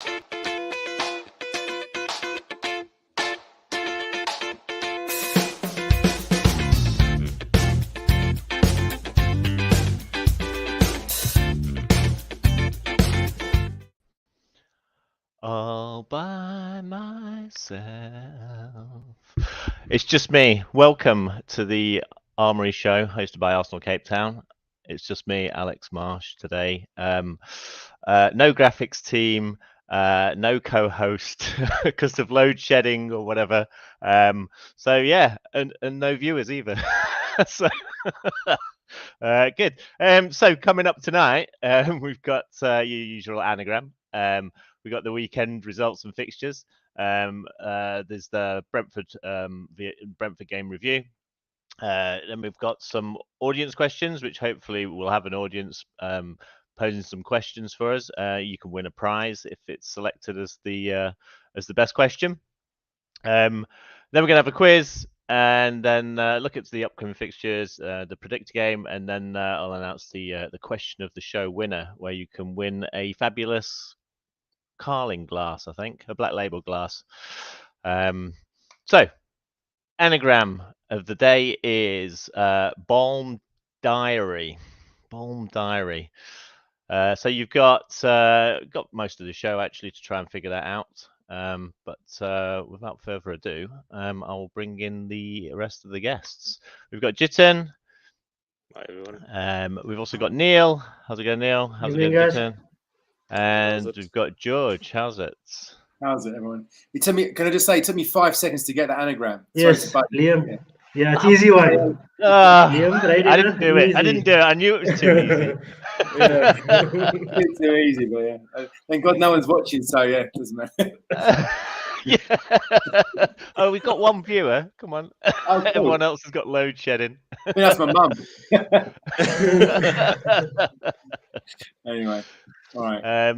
All by myself. It's just me. Welcome to the Armoury Show, hosted by Arsenal Cape Town. It's just me, Alex Marsh, today. No graphics team, no co-host because of load shedding or whatever. So yeah, and no viewers either. So good. So coming up tonight, we've got your usual anagram. We've got the weekend results and fixtures. There's the Brentford game review. Then we've got some audience questions, which hopefully we'll have an audience posing some questions for us. You can win a prize if it's selected as the best question. Then we're gonna have a quiz, and then look at the upcoming fixtures, the predictor game, and then I'll announce the question of the show winner, where you can win a fabulous Carling glass, I think, a black label glass. So anagram of the day is Balm Diary. Balm Diary. So you've got most of the show actually to try and figure that out. But without further ado, I'll bring in the rest of the guests. We've got Jiten. Hi everyone. We've also got Neil. How's it going, Neil? How's it going, Jiten? And we've got George. How's it? How's it, everyone? It took me. Can I just say, it took me 5 seconds to get that anagram. Yes, Liam. Yeah, it's easy one. Liam, I didn't do it. Easy. I didn't do it. I knew it was too easy. It's too easy, but yeah. Thank God no one's watching, so yeah, it doesn't matter. Yeah. Oh, we've got one viewer. Come on. Oh, cool. Everyone else has got load shedding. I think that's my mum. Anyway, all right.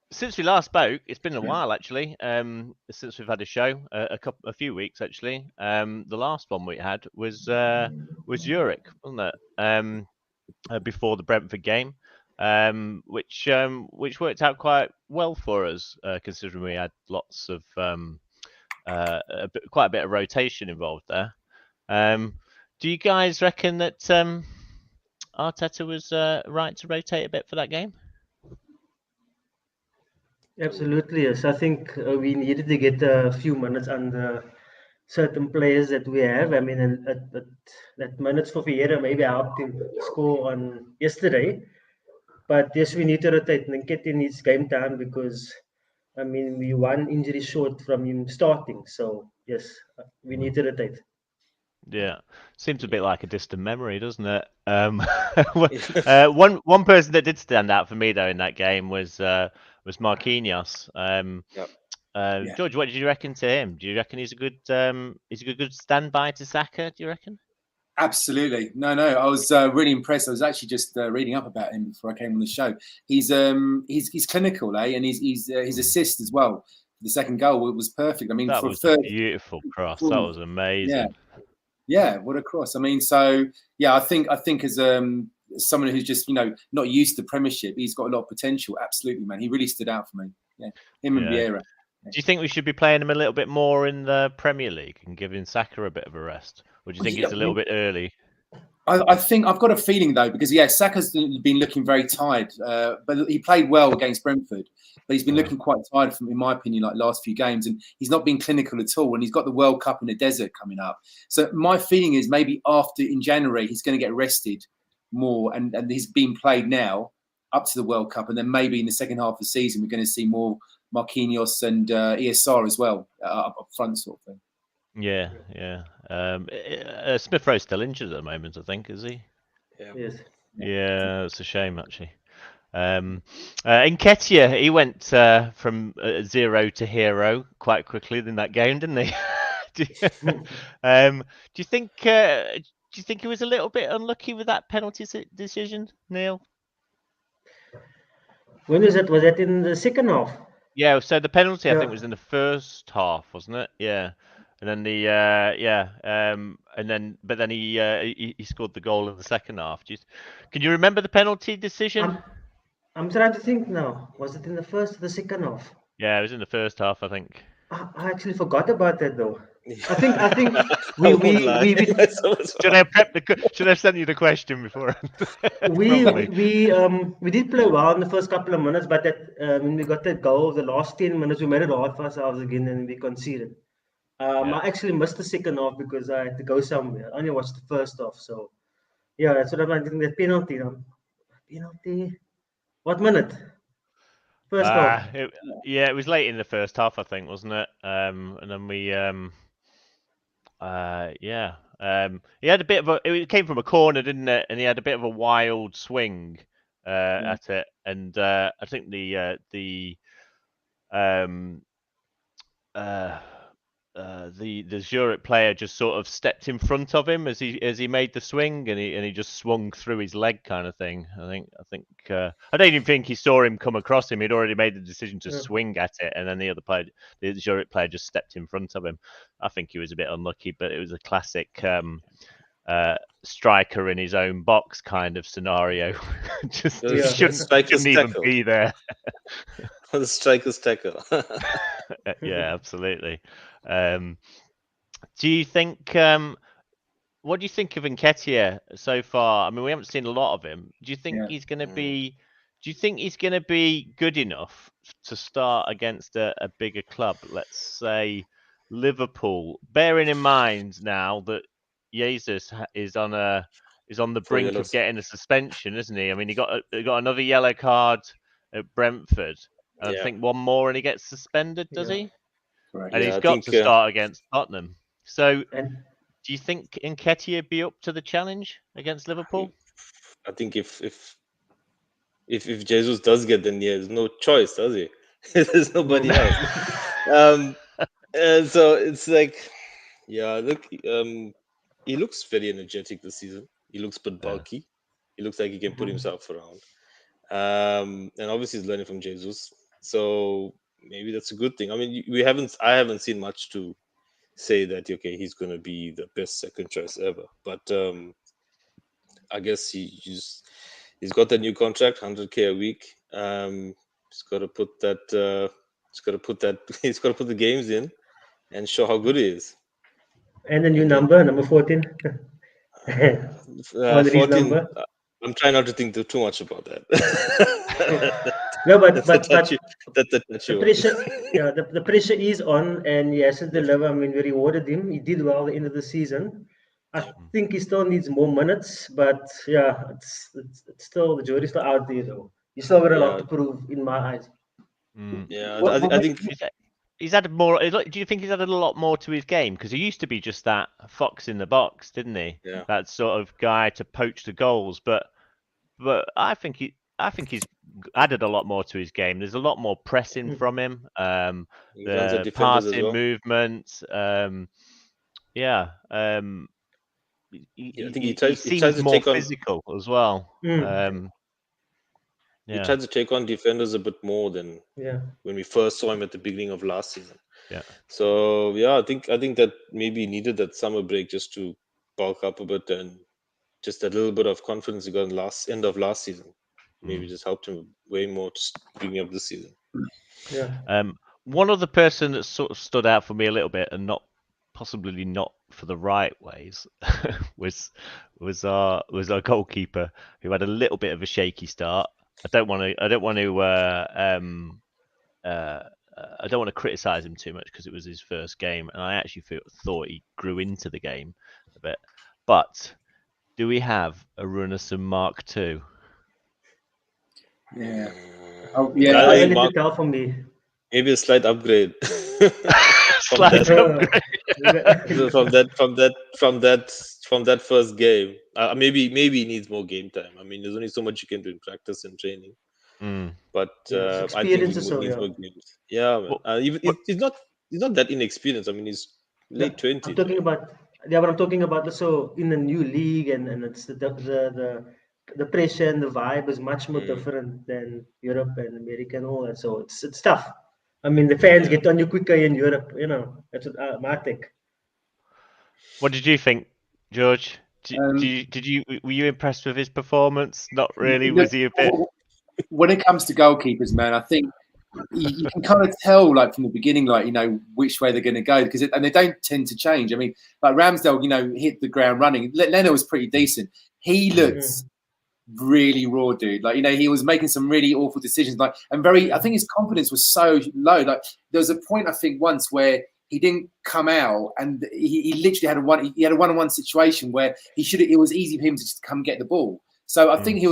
Since we last spoke, it's been a while actually. Since we've had a show, a few weeks actually. The last one we had was Zurich, wasn't it? Before the Brentford game, which worked out quite well for us, considering we had lots of quite a bit of rotation involved there. Do you guys reckon that Arteta was right to rotate a bit for that game? Absolutely, yes. I think we needed to get a few minutes under certain players that we have. I mean, and that minutes for Vieira maybe helped him score on yesterday. But yes, we need to rotate Nketiah needs game time because, I mean, we one injury short from him starting. So yes, we need to rotate. Yeah, seems a bit like a distant memory, doesn't it? One person that did stand out for me though in that game was Marquinhos. George, what did you reckon to him? Do you reckon he's a good standby to Saka? Do you reckon? Absolutely. No. I was really impressed. I was actually just reading up about him before I came on the show. He's clinical, and his assist as well. The second goal was perfect. I mean, that was a beautiful cross. That was amazing. Yeah, what a cross. I mean, so yeah, I think as someone who's just not used to Premiership, he's got a lot of potential. Absolutely, man. He really stood out for me. Yeah, him and Vieira. Do you think we should be playing him a little bit more in the Premier League and giving Saka a bit of a rest? Or do you think it's a little bit early? I think I've got a feeling though, because Saka's been looking very tired, but he played well against Brentford. But he's been looking quite tired, in my opinion, like last few games, and he's not been clinical at all. And he's got the World Cup in the desert coming up. So my feeling is maybe in January he's going to get rested more, and he's being played now up to the World Cup, and then maybe in the second half of the season we're going to see more Marquinhos and ESR as well up front, sort of thing. Yeah. Smith Rowe's still injured at the moment, I think, is he? Yeah. Yes. Yeah, it's a shame actually. Nketiah, he went from 0 to hero quite quickly in that game, didn't he? Do you think he was a little bit unlucky with that penalty decision, Neil? When is it? Was that in the second half? Yeah, so the penalty I think was in the first half, wasn't it? Yeah. And then but then he scored the goal in the second half. Can you remember the penalty decision? I'm trying to think now. Was it in the first or the second half? Yeah, it was in the first half, I think. I actually forgot about that though. I think I we won't lie. Should I prep should I have sent you the question before? Probably. we did play well in the first couple of minutes, but that when we got that goal, the last 10 minutes, we made it hard for ourselves again, and we conceded. Yeah. I actually missed the second half because I had to go somewhere. I only watched the first half, so yeah, that's what I'm thinking. That penalty, penalty. What minute? First half. Yeah, it was late in the first half, I think, wasn't it? And then we he had a bit of a. It came from a corner, didn't it? And he had a bit of a wild swing at it, and I think the Zurich player just sort of stepped in front of him as he made the swing, and he just swung through his leg, kind of thing. I don't even think he saw him come across him. He'd already made the decision to swing at it, and then the Zurich player, just stepped in front of him. I think he was a bit unlucky, but it was a classic striker in his own box kind of scenario. Shouldn't even be there. The striker's tackle. Yeah, absolutely. Do you think? What do you think of Nketiah so far? I mean, we haven't seen a lot of him. Do you think he's going to be? Do you think he's going to be good enough to start against a bigger club? Let's say Liverpool. Bearing in mind now that Jesus is on the brink of getting a suspension, isn't he? I mean, he got another yellow card at Brentford. I think one more and he gets suspended, does he? Correct. And he's got to start against Tottenham. So, do you think Nketiah be up to the challenge against Liverpool? I think if Jesus does get, then he has no choice, does he? There's nobody else. And so it's like, look, he looks very energetic this season. He looks a bit bulky. He looks like he can put himself around. And obviously he's learning from Jesus. So maybe that's a good thing. I mean, I haven't seen much to say that he's going to be the best second choice ever. But I guess he's got that new contract, 100K a week. He's got to put that. He's got to put the games in and show how good he is. And the new number 14. 14. Number. I'm trying not to think too much about that. No, but that's a touchy the pressure, the pressure is on, and he has to deliver. I mean, we rewarded him. He did well at the end of the season. I think he still needs more minutes, but it's still, the jury's still out there, though. He's still got a lot to prove in my eyes. I think he's added more. Do you think he's added a lot more to his game? Because he used to be just that fox in the box, didn't he? Yeah. That sort of guy to poach the goals. But I think he's added a lot more to his game. There's a lot more pressing from him. The passing movement. I think he seems more physical as well. He tried to take on defenders a bit more than when we first saw him at the beginning of last season. Yeah. So I think that maybe he needed that summer break just to bulk up a bit, and just that little bit of confidence he got in end of last season. Maybe just helped him way more to beginning of this season. Yeah. One other person that sort of stood out for me a little bit, and possibly not for the right ways, was our goalkeeper, who had a little bit of a shaky start. I don't want to criticize him too much because it was his first game, and I actually thought he grew into the game a bit. But do we have a Runarsson Mark II? Yeah. I need to tell from me. Maybe a slight upgrade. From that first game. Maybe he needs more game time. I mean, there's only so much you can do in practice and training. But I think he needs more games. He's not that inexperienced. I mean, he's late 20s. I'm talking about but I'm talking about also in the new league, and it's the pressure and the vibe is much more different than Europe and America and all that. So it's tough. I mean, the fans get on you quicker in Europe. That's what my take. What did you think, George? Were you impressed with his performance? Not really. Was he a bit? when it comes to goalkeepers, man, I think you can kind of tell, like from the beginning, like which way they're going to go and they don't tend to change. I mean, like Ramsdale, hit the ground running. Leno was pretty decent. He looks really raw, dude. Like he was making some really awful decisions. Like I think his confidence was so low. Like there was a point I think once where he didn't come out, and he literally had a one-on-one situation where it was easy for him to just come get the ball. So I think you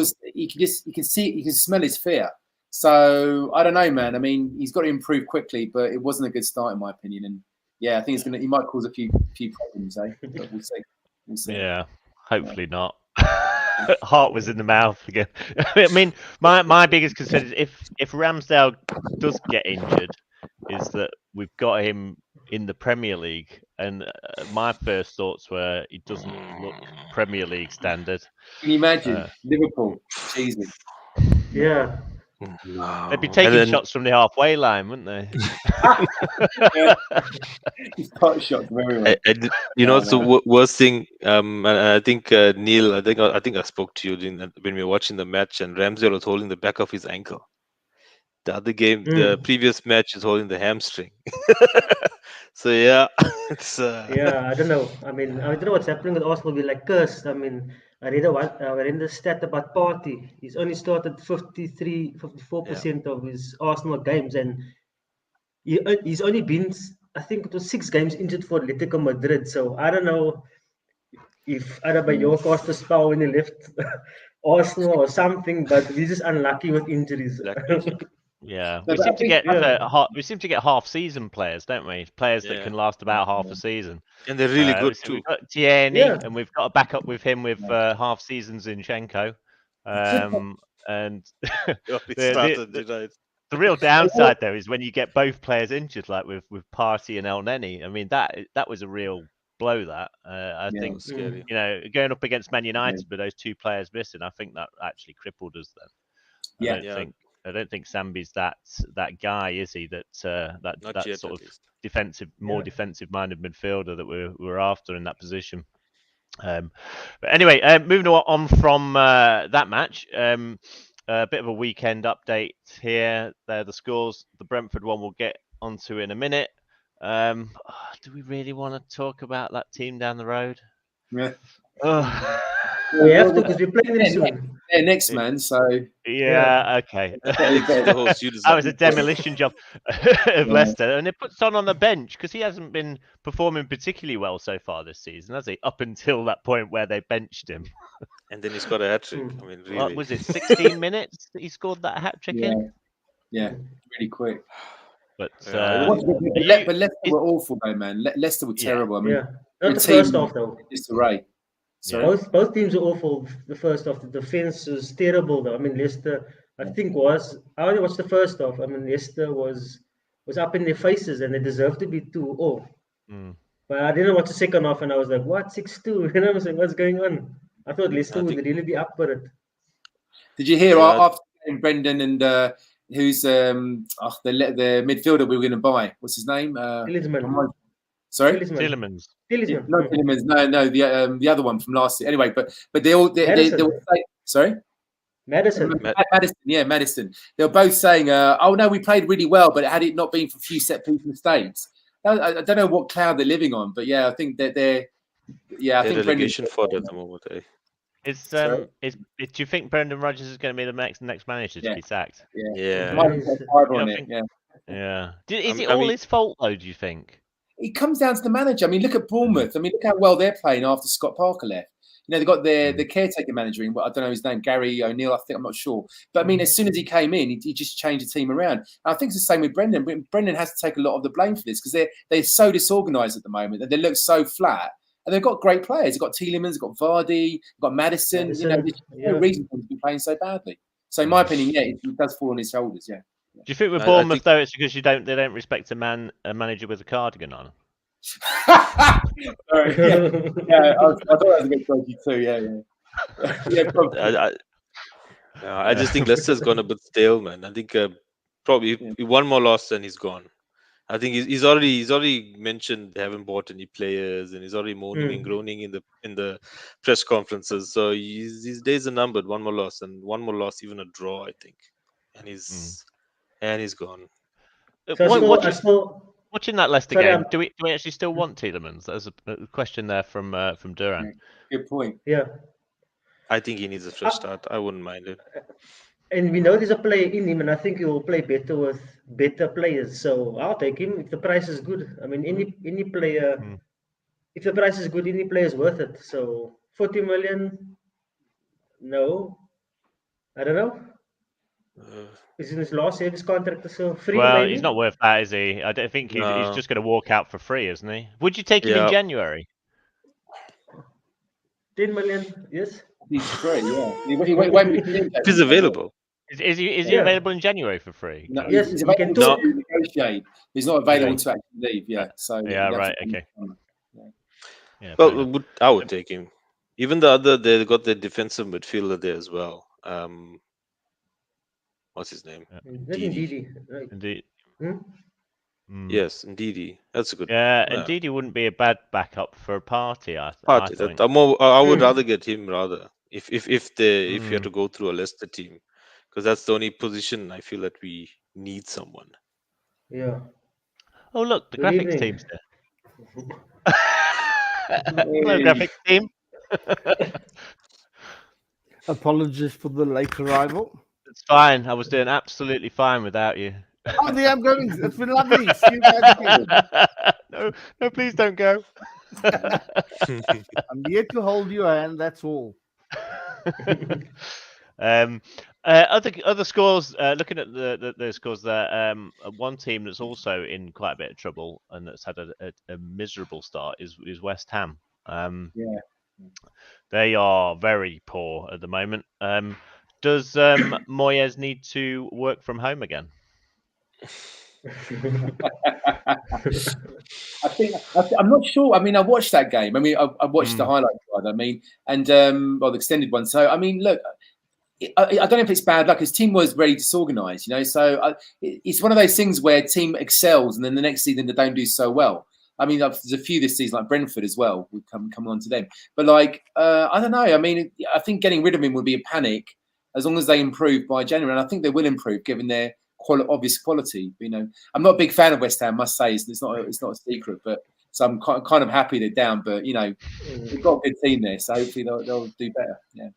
can smell his fear. So I don't know, man. I mean, he's got to improve quickly, but it wasn't a good start in my opinion. And yeah, I think he might cause a few problems, but we'll see. Yeah, hopefully not. Heart was in the mouth again. I mean, my biggest concern is if Ramsdale does get injured, is that we've got him in the Premier League, and my first thoughts were he doesn't look Premier League standard. Can you imagine Liverpool? Jesus. Yeah. No. They'd be taking shots from the halfway line, wouldn't they? He's got shots everywhere. It's the worst thing. And I think Neil, I think I spoke to you when we were watching the match, and Ramsdale was holding the back of his ankle. The other game, the previous match, is holding the hamstring. So yeah, it's yeah. I don't know. I mean, I don't know what's happening with Arsenal. We're like cursed. I mean, I read the stat about Partey. He's only started 54% of his Arsenal games, and he's only been, I think it was 6 games injured for Atletico Madrid. So I don't know if Adebayor cost a spell when he left Arsenal or something, but we're just unlucky with injuries. Yeah, we seem to get half-season players, don't we? Players that can last about half a season, and they're really good too. We've got Tierney, and we've got a backup with him with half seasons in Zinchenko. And the real downside though is when you get both players injured, like with Partey and El Neni. I mean that was a real blow. That I think going up against Man United with those 2 players missing, I think that actually crippled us then. I don't think Sambi's that guy, is he? That yet, sort of defensive-minded midfielder that we're after in that position. But anyway, moving on from that match, a bit of a weekend update here. There, the scores. The Brentford one we'll get onto in a minute. Do we really want to talk about that team down the road? Yeah. We have to, because we're playing them soon. They're next, man. So yeah. Okay. That was a demolition job of Leicester, and they put Son on the bench because he hasn't been performing particularly well so far this season, has he? Up until that point where they benched him. And then he's got a hat trick. I mean, really. Was it 16 minutes that he scored that hat trick in? Yeah, really quick. But Leicester were awful though, man. Leicester were terrible. I mean, not the first half though. Disarray. So both teams are awful. The first half, the defense is terrible though. I mean, Leicester, I only watched the first half. I mean, Leicester was up in their faces, and they deserved to be 2-0. But I didn't watch the second half, and I was like, what, 6-2? I was like, what's going on? I thought Leicester would really be up for it. Did you hear after Brendan and who's the midfielder we were going to buy? What's his name? Sorry, Tielemans. Not Tielemans. No, the other one from last year. Anyway, but they all sorry. Madison. Madison. They were both saying, "Oh no, we played really well, but had it not been for a few set piece mistakes." I don't know what cloud they're living on, but I think that they're. Yeah, I think relegation fought at the moment. Do you think Brendan Rodgers is going to be the next manager to be sacked? Yeah. Is it all his fault though? Do you think? It comes down to the manager. I mean, look at Bournemouth. I mean, look how well they're playing after Scott Parker left. They've got their caretaker manager in. I don't know his name, Gary O'Neill. I think I'm not sure. But I mean, as soon as he came in, he just changed the team around. And I think it's the same with Brendan. Brendan has to take a lot of the blame for this because they're so disorganised at the moment and they look so flat. And they've got great players. They've got Tielemans, they've got Vardy, they've got Madison. There's no reason for them to be playing so badly. So in my opinion, it does fall on his shoulders. Yeah. Do you think with Bournemouth though, it's because they don't respect a manager with a cardigan on? Sorry, I thought that was a good question too. Yeah. I just think Leicester's gone a bit stale, man. I think probably one more loss and he's gone. I think he's already mentioned they haven't bought any players, and he's already moaning and groaning in the press conferences. So his days are numbered. One more loss, even a draw, I think. and he's gone. So Watching that Leicester Sorry, game, do we actually still want Tielemans? There's a question there from Duran. Good point. yeah, I think he needs a fresh start. I wouldn't mind it. and we know there's a player in him, and I think he will play better with better players. So I'll take him if the price is good. I mean, any player, if the price is good, any player is worth it. So 40 million, no, I don't know. Is in his last year of his contract, so free. Well, maybe? he's not worth that, is he? I don't think he's No. just going to walk out for free, isn't he? Would you take him in Yeah. January? 10 million, yes. He's free, yeah. He won't be If he's available. Is he Yeah. available in January for free? No, Yes, he's you can available talk. to negotiate. He's not available Okay. to actually leave. Yeah. So Yeah, that's right. what- Okay. Yeah, fair Well, enough. I would take him. Even they got the defensive midfielder there as well. What's his name? That's Ndidi. Ndidi, right? Indeed. Hmm? Yes, Ndidi. That's a good. Yeah, indeed, he wouldn't be a bad backup for a party. I Party. think. I would rather get him rather if you had Mm. to go through a Leicester team, because that's the only position I feel that we need someone. Yeah. Oh, look, the Good graphics evening. team's there. Hello, graphics team. Apologies for the late arrival. It's fine. I was doing absolutely fine without you. Oh, the outgoing. It's been lovely. See you guys again. No, please don't go. I'm here to hold your hand. That's all. Other scores. Looking at the scores there, one team that's also in quite a bit of trouble and that's had a miserable start is West Ham. Yeah. They are very poor at the moment. Does Moyes need to work from home again? I'm not sure. I mean, I watched that game. I mean, I watched the highlights. Rather. I mean, and the extended one. So, I mean, look, I don't know if it's bad luck. His team was very disorganised, you know. So it's one of those things where a team excels and then the next season they don't do so well. I mean, there's a few this season, like Brentford as well. We'll come on to them. But like, I don't know. I mean, I think getting rid of him would be a panic as long as they improve by January, and I think they will improve given their obvious quality. You know, I'm not a big fan of West Ham, must say. It's not a secret, but so I'm kind of happy they're down. But you know, we've got a good team there, so hopefully they'll do better. Yeah.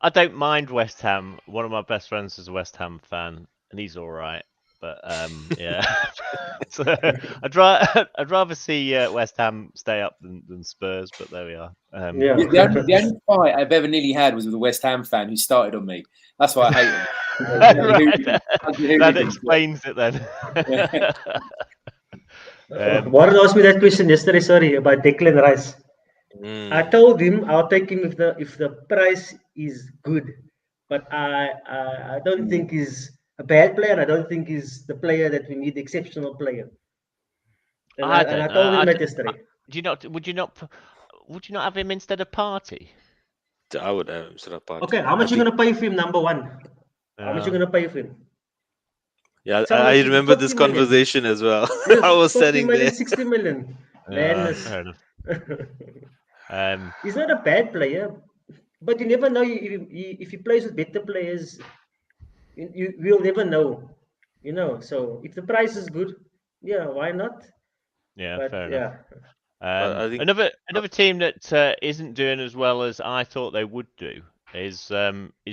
I don't mind West Ham. One of my best friends is a West Ham fan, and he's all right. But yeah, so, I'd rather see West Ham stay up than Spurs. But there we are. Yeah. The only fight I've ever nearly had was with a West Ham fan who started on me. That's why I hate him. That explains it then. Warren asked me that question yesterday. Sorry, about Declan Rice. I told him I'll take him if the price is good, but I don't think he's a bad player. I don't think he's the player that we need, exceptional player. And I told him that yesterday. Would you not have him instead of Partey? I would have him instead of Partey. Okay, how much are you gonna pay for him? Number one. How much are you gonna pay for him? Yeah, So I remember this 40 million. conversation as well. Yes, I was 40 standing million, there. 60 million. Madness. Fair enough. He's not a bad player, but you never know if he plays with better players. We'll never know, you know. So if the price is good, yeah, why not? Yeah, But fair yeah, enough. I think- Another team that isn't doing as well as I thought they would do is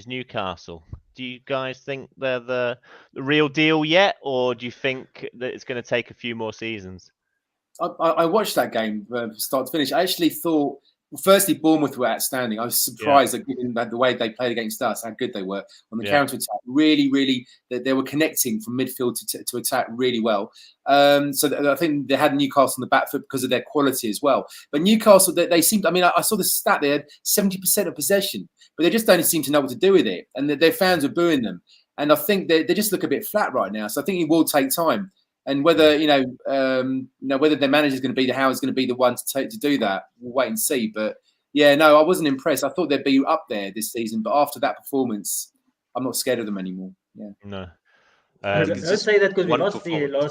Newcastle. Do you guys think they're the real deal yet, or do you think that it's going to take a few more seasons? I watched that game start to finish. I actually thought, firstly, Bournemouth were outstanding. I was surprised that given the way they played against us, how good they were on the counter attack. Really, they were connecting from midfield to attack really well. So I think they had Newcastle on the back foot because of their quality as well. But Newcastle, they seemed. I mean, I saw the stat; they had 70% of possession, but they just don't seem to know what to do with it, and their fans are booing them. And I think they just look a bit flat right now. So I think it will take time. And whether whether their manager is going to be how is going to be the one to do that, we'll wait and see. But yeah, no, I wasn't impressed. I thought they'd be up there this season, but after that performance, I'm not scared of them anymore. Yeah, No. don't say that because we lost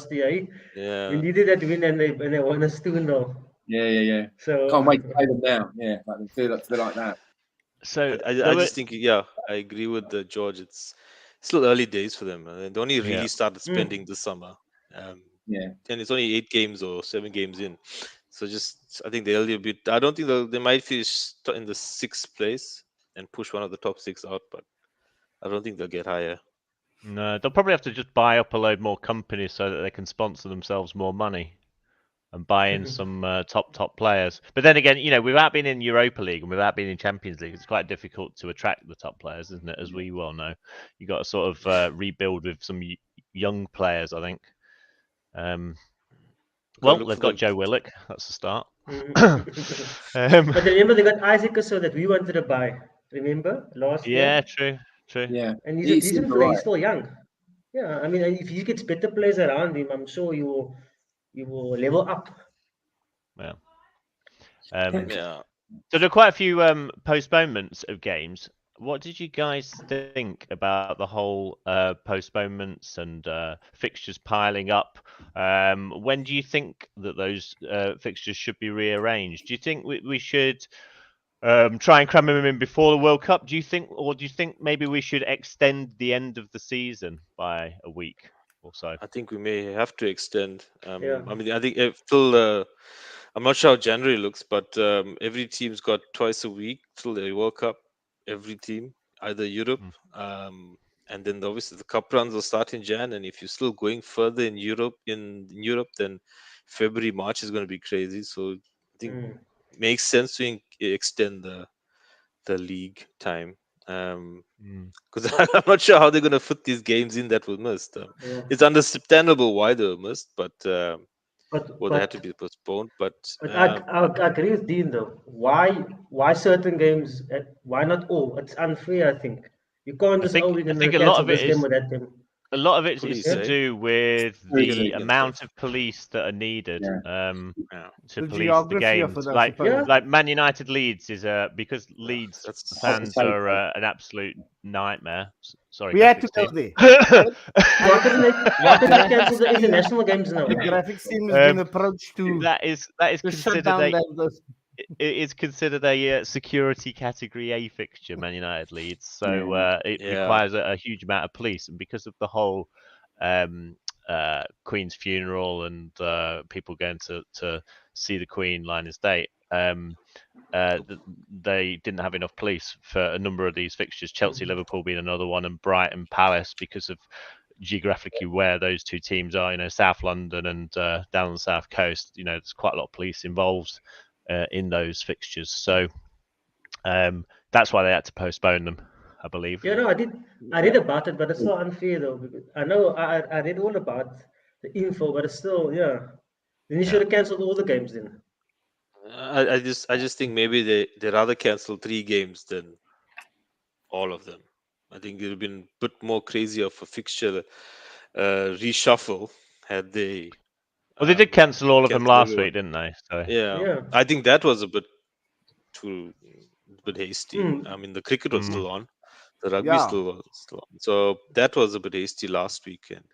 the year. Yeah, We needed that win and they won us 2-0. Yeah. So Can't wait to play them now. Yeah, like they feel like that. So I there were- just think, yeah, I agree with George. It's still early days for them. They only really Yeah. started spending this summer. Yeah. And it's only 8 games or 7 games in. So just, I think they're a bit. I don't think they might finish in the 6th place and push one of the top 6 out, but I don't think they'll get higher. No, they'll probably have to just buy up a load more companies so that they can sponsor themselves more money and buy in some top players. But then again, without being in Europa League and without being in Champions League, it's quite difficult to attract the top players, isn't it? As we well know, you got to sort of rebuild with some young players, I think. Well, they've got Joe Willock. That's a start. But remember, they got Isaac so that we wanted to buy. Remember last year? Yeah, true. Yeah. And he's He's a decent all player. right. He's still young. Yeah, I mean, if he gets better players around him, I'm sure you will level up. Yeah. Yeah. So there are quite a few postponements of games. What did you guys think about the whole postponements and fixtures piling up? When do you think that those fixtures should be rearranged? Do you think we should try and cram them in before the World Cup? Do you think maybe we should extend the end of the season by a week or so? I think we may have to extend. Yeah. I mean, I think till I'm not sure how January looks, but every team's got twice a week till the World Cup. Every team, either Europe, and then obviously the cup runs will start in Jan. And if you're still going further in Europe, then February, March is going to be crazy. So I think it makes sense to extend the league time. Because I'm not sure how they're going to fit these games in that were missed. It's understandable why they were missed, but they had to be postponed. But I agree with Dean though. Why certain games? Why not all? It's unfair. I think you can't just we're going to cancel this game or that game. A lot of it is Police, to do with the Police. amount of police that are needed to The police the geography of games. it, I suppose. Like Man United Leeds is because Leeds That's fans are an absolute nightmare. Sorry, We had to graphics go team. there. Why couldn't they cancel the international games now? The graphics team has been approached to That is shut considered down it is considered a security category A fixture, Man United Leeds. So it requires a huge amount of police, and because of the whole Queen's funeral and people going to see the Queen line in state, they didn't have enough police for a number of these fixtures. Chelsea, Liverpool being another one, and Brighton, Palace, because of geographically where those two teams are. South London and down on the south coast. There's quite a lot of police involved in those fixtures, so that's why they had to postpone them, I believe. Yeah, no, I read about it, but it's not unfair though. Because I know I read all about the info, but it's still then you should have cancelled all the games then. I just think maybe they rather cancel 3 games than all of them. I think it would have been a bit more crazy of a fixture reshuffle had they. Well, they did cancel all of them last everyone. week, didn't they? So Yeah, I think that was a bit hasty. I mean, the cricket was still on, the rugby still was on, so that was a bit hasty last weekend.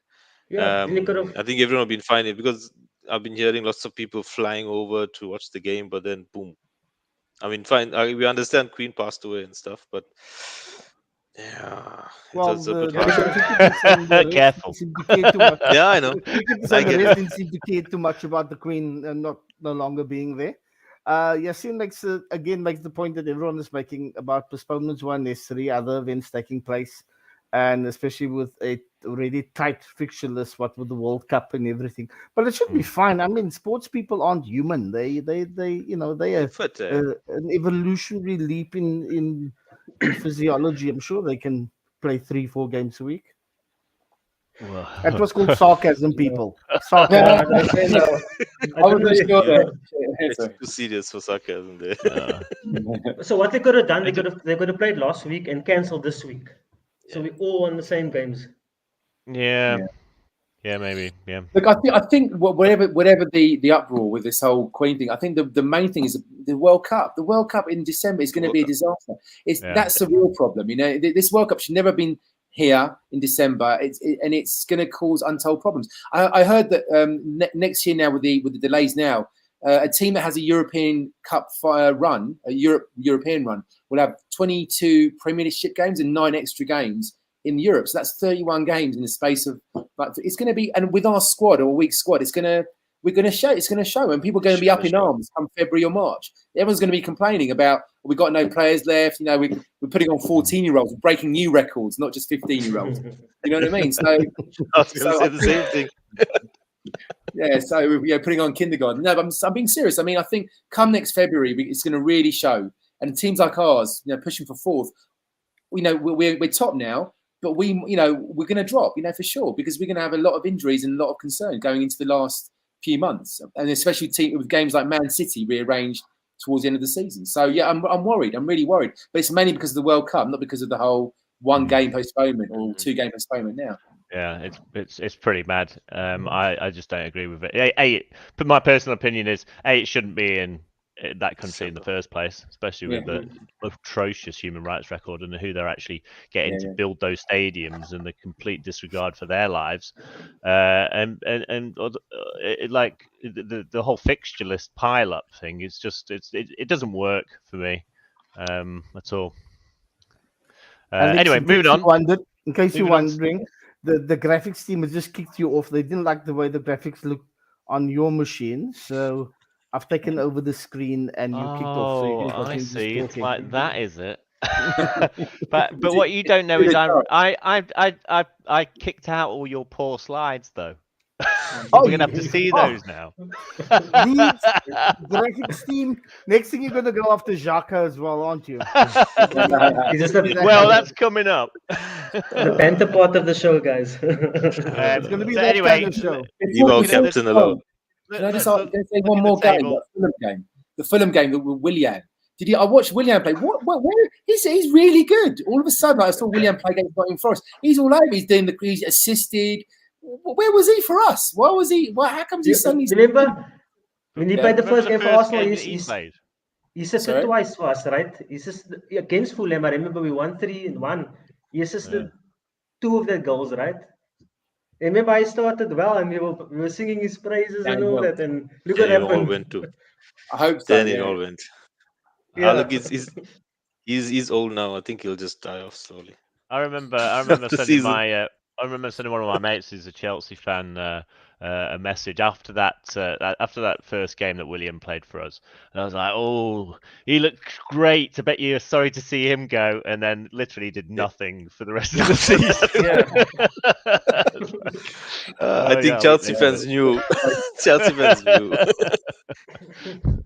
Yeah, then you could have. I think everyone have been fine because I've been hearing lots of people flying over to watch the game, but then boom. I mean, fine. We understand Queen passed away and stuff, but yeah, it was a bit hard. Careful. Yeah, I know. I didn't seem to care too much about the Queen no longer being there. Yasin makes the point that everyone is making about postponements were unnecessary, other events taking place, and especially with a already tight fixture list, what with the World Cup and everything. But it should be fine. I mean, sports people aren't human. They have an evolutionary leap in physiology. I'm sure they can play 3-4 games a week. Well. That was called sarcasm, people. Sarcasm. I wasn't sure that. It's too serious for sarcasm there. So what they could have done, they could have played last week and cancelled this week. So we all won the same games. Yeah, maybe. Yeah. Look, I think whatever the uproar with this whole Queen thing, I think the main thing is the World Cup. The World Cup in December is going to be a disaster. That's the real problem. This World Cup should never have been here in December. It's going to cause untold problems. I heard that next year now with the delays now, a team that has a European Cup run, a European run, will have 22 Premiership games and 9 extra games in Europe. So that's 31 games in the space of. But it's going to be, and with our squad or weak squad, we're going to show. It's going to show, and people are going to be up in arms come February or March. Everyone's going to be complaining about we've got no players left. You know, we're putting on 14-year-olds, breaking new records, not just 15-year-olds. You know what I mean? So I was going to say the same thing. Yeah, so putting on kindergarten. No, but I'm being serious. I mean, I think come next February, it's going to really show. And teams like ours, pushing for 4th, we're top now, but we're going to drop, for sure, because we're going to have a lot of injuries and a lot of concern going into the last few months, and especially with games like Man City rearranged towards the end of the season. So yeah, I'm worried. I'm really worried. But it's mainly because of the World Cup, not because of the whole 1 game postponement or 2 game postponement now. Yeah, it's pretty mad. I just don't agree with it. But my personal opinion is it shouldn't be in that country in the first place, especially with the atrocious human rights record and who they're actually getting to build those stadiums and the complete disregard for their lives, and like the whole fixture list pile up thing. It's just it doesn't work for me at all. Anyway, moving on. In case you're wondering, the graphics team has just kicked you off. They didn't like the way the graphics looked on your machine, so I've taken over the screen and you kicked off. So you I see. It's like that, is it? but what you don't know is I kicked out all your poor slides though. We're gonna have to see those now. Graphics team. Next thing you're gonna go after Xhaka as well, aren't you? Well, that's coming up. The banter part of the show, guys. It's gonna be that kind of show. Leave our captain alone. Can I just say one more game? The Fulham game with Willian. I watched Willian play. Where he's really good. All of a sudden, I saw Willian play against Nottingham Forest. He's all over. He's doing he's assisted. Where was he for us? Why was he? How comes he suddenly? Remember when he played the first game for Arsenal? He assisted twice for us, right? He assisted against Fulham. I remember we won 3-1. He assisted 2 of the goals, right? Remember, I started well, and we were singing his praises and all that. And look what happened. All went to. I hope so. Then it all went. Yeah. Look, he's old now. I think he'll just die off slowly. I remember sending one of my mates who's a Chelsea fan a message after that first game that William played for us, and I was like, "Oh, he looked great. I bet you're sorry to see him go." And then literally did nothing for the rest of the season. I think Chelsea fans knew. Chelsea fans knew.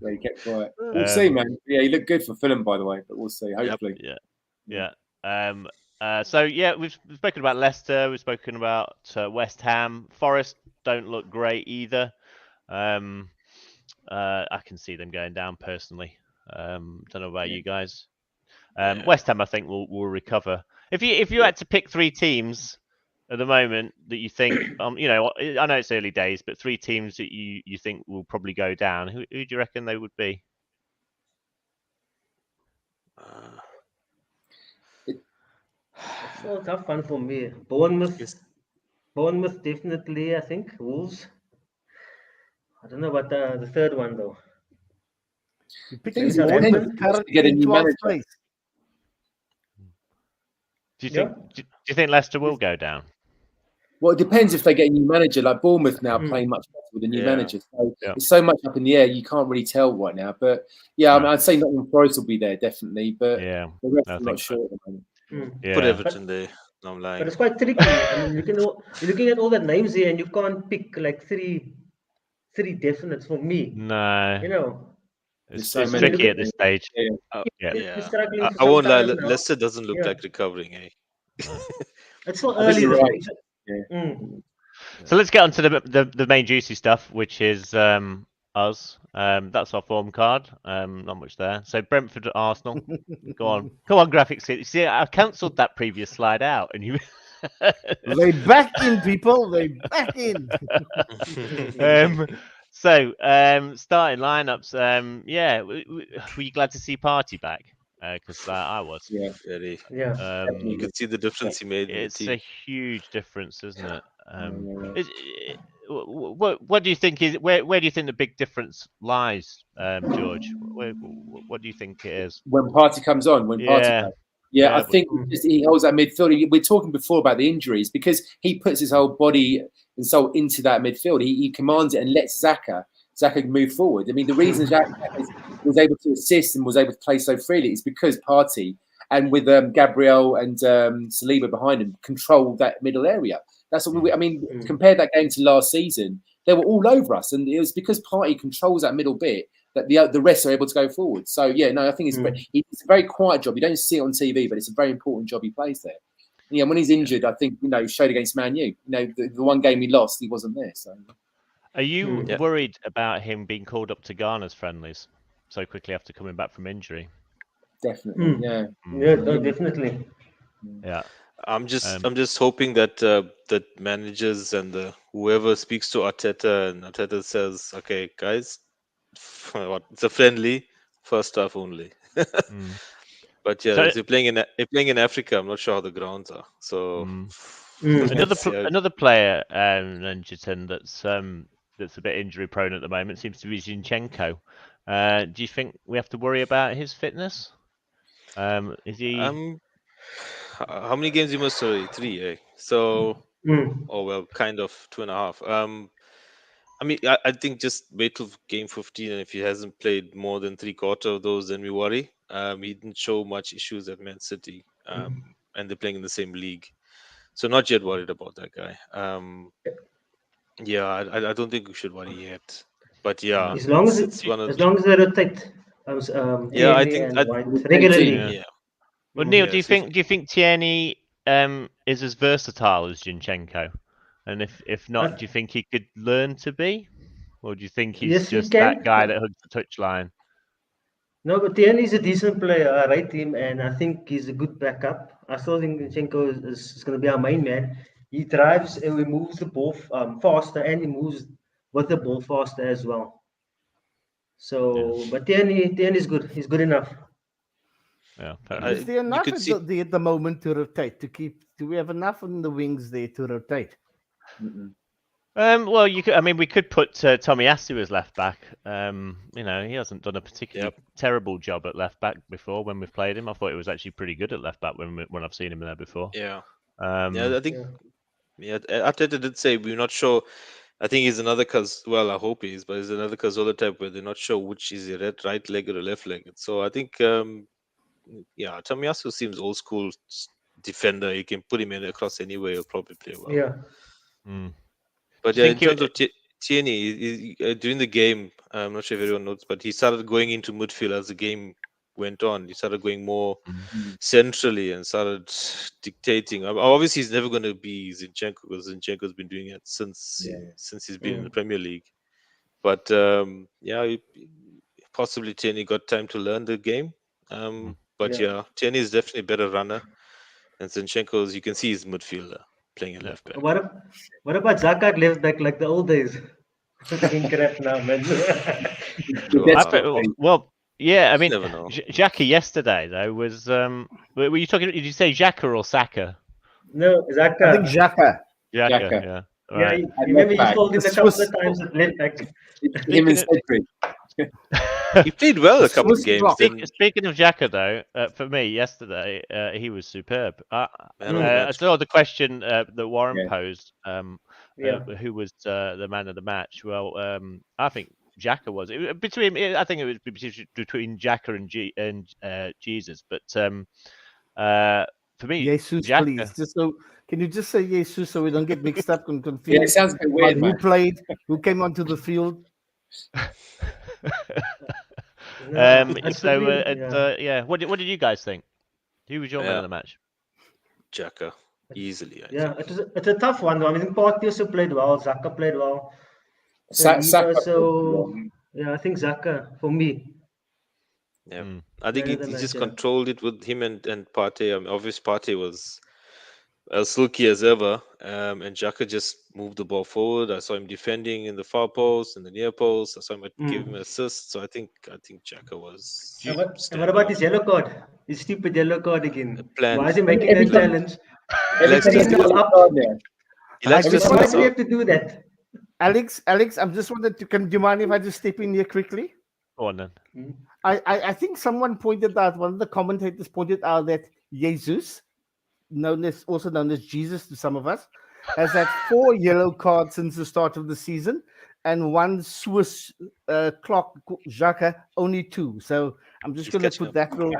He kept quiet. We'll see, man. Yeah, he looked good for Fulham, by the way, but we'll see. Hopefully. Yeah. So we've spoken about Leicester, we've spoken about West Ham. Forest don't look great either. I can see them going down personally. Don't know about you guys. West Ham, I think, will recover. If you had to pick 3 teams at the moment that you think, I know it's early days, but 3 teams that you think will probably go down, who do you reckon they would be? It's a tough one for me. Bournemouth definitely, I think. Wolves. I don't know about the third one though. You pick get a new manager. Do you think Leicester will go down? Well, it depends if they get a new manager. Like Bournemouth now playing much better with a new manager. So it's so much up in the air, you can't really tell right now. But I mean, I'd say Nottingham Forest will be there definitely. But the rest I'm not sure at the moment. Put Everton there. No, I'm lying. But it's quite tricky. I mean, you're looking at all the names here, and you can't pick like three definites for me. No, it's tricky at this stage. I won't lie. Leicester doesn't look like recovering. It's so early. Right. So let's get on to the main juicy stuff, which is us. That's our form card. Not much there. So Brentford, Arsenal. Go on, graphics. You see, I cancelled that previous slide out, and you. They back in, people. They back in. So starting lineups. Were you glad to see Partey back? Because I was. Yeah. Very. Yeah. You could see the difference he made. It's a huge difference, isn't it? what do you think is where do you think the big difference lies, George? What do you think it is? When Partey comes on, when Partey plays. Yeah, I think he holds that midfield. We're talking before about the injuries because he puts his whole body and soul into that midfield. He commands it and lets Xhaka move forward. I mean, the reason Xhaka was able to assist and was able to play so freely is because Partey and with Gabriel and Saliba behind him controlled that middle area. That's what I mean. Compare that game to last season. They were all over us, and it was because Partey controls that middle bit that the rest are able to go forward. So yeah, no, I think it's a very quiet job. You don't see it on TV, but it's a very important job he plays there. And, yeah, when he's injured, I think he showed against Man U. The one game he lost, he wasn't there. So, are you worried about him being called up to Ghana's friendlies so quickly after coming back from injury? Definitely, yeah, definitely. Yeah, I'm just hoping that that managers and whoever speaks to Arteta and Arteta says, okay, guys. It's a friendly first half only. But yeah, if you're playing in Africa, I'm not sure how the grounds are. So another player, Jiten, that's a bit injury prone at the moment seems to be Zinchenko. Do you think we have to worry about his fitness? Is he? How many games you must already? 3, eh? So, kind of 2.5. I mean, I think just wait till game 15, and if he hasn't played more than 3/4 of those, then we worry. He didn't show much issues at Man City, and they're playing in the same league, so not yet worried about that guy. I don't think we should worry yet, but yeah, as long as they rotate, I think regularly. Yeah. Well, Neil, do you think Tierney is as versatile as Zinchenko? And if not, do you think he could learn to be? Or do you think he's just that guy that hugs the touchline? No, but Tierney is a decent player. I rate him, and I think he's a good backup. I still think Zinchenko is going to be our main man. He drives and he moves the ball faster, and he moves with the ball faster as well. So, but Tierney is good. He's good enough. Yeah. Is there enough at the moment to rotate? Do we have enough on the wings there to rotate? Well, we could put Tomiyasu as left back. He hasn't done a particularly terrible job at left back before when we've played him. I thought he was actually pretty good at left back when I've seen him there before. Yeah. I think. Yeah, Arteta did say we're not sure. I think he's another I hope he is, but he's another Cazorla type where they're not sure which is a right leg or a left leg. So I think, Tomiyasu seems old school defender. You can put him in across anywhere. He'll probably play well. Yeah. But yeah, in terms of Tierney, during the game, I'm not sure if everyone knows, but he started going into midfield as the game went on. He started going more centrally and started dictating. Obviously, he's never going to be Zinchenko because Zinchenko's been doing it since he's been in the Premier League. But possibly Tierney got time to learn the game. Tierney is definitely a better runner, and Zinchenko, as you can see, is midfielder playing a left back. What about Xhaka at left back like the old days? Crap now, man. Well, yeah, I mean, never know. Xhaka yesterday though was. Were you talking? Did you say Xhaka or Saka? No, Xhaka. I think Xhaka. Xhaka, yeah. Right. Yeah, remember you told him a couple of times at left back. Him and Cedric. He played well a couple of games. Speaking of Xhaka, though, for me yesterday, he was superb. I saw the question that Warren posed, who was the man of the match. Well, I think Xhaka was. I think it was between Xhaka and Jesus. But for me, Jesus, Xhaka, please. Can you just say Jesus so we don't get mixed up and confused? Yeah, it sounds a bit weird, Who played? Who came onto the field? What did you guys think? Who was your man of the match? Xhaka, easily. It's a tough one. I mean, Partey also played well. Xhaka played well. I think Xhaka for me. Yeah, I think he just controlled it with him and Partey. I mean, obviously Partey was as silky as ever, and Xhaka just moved the ball forward. I saw him defending in the far post and the near post. I saw him give him an assist. So I think Xhaka was. And what about his yellow card? His stupid yellow card again. Why is he making that challenge? He likes to Why do we have to do that? Alex, I'm just wondering, do you mind if I just step in here quickly? Go on then. I think someone pointed out, one of the commentators pointed out that Jesus, also known as Jesus to some of us, has had 4 yellow cards since the start of the season, and 1 Swiss clock, Xhaka, only 2. So I'm just going to put that little...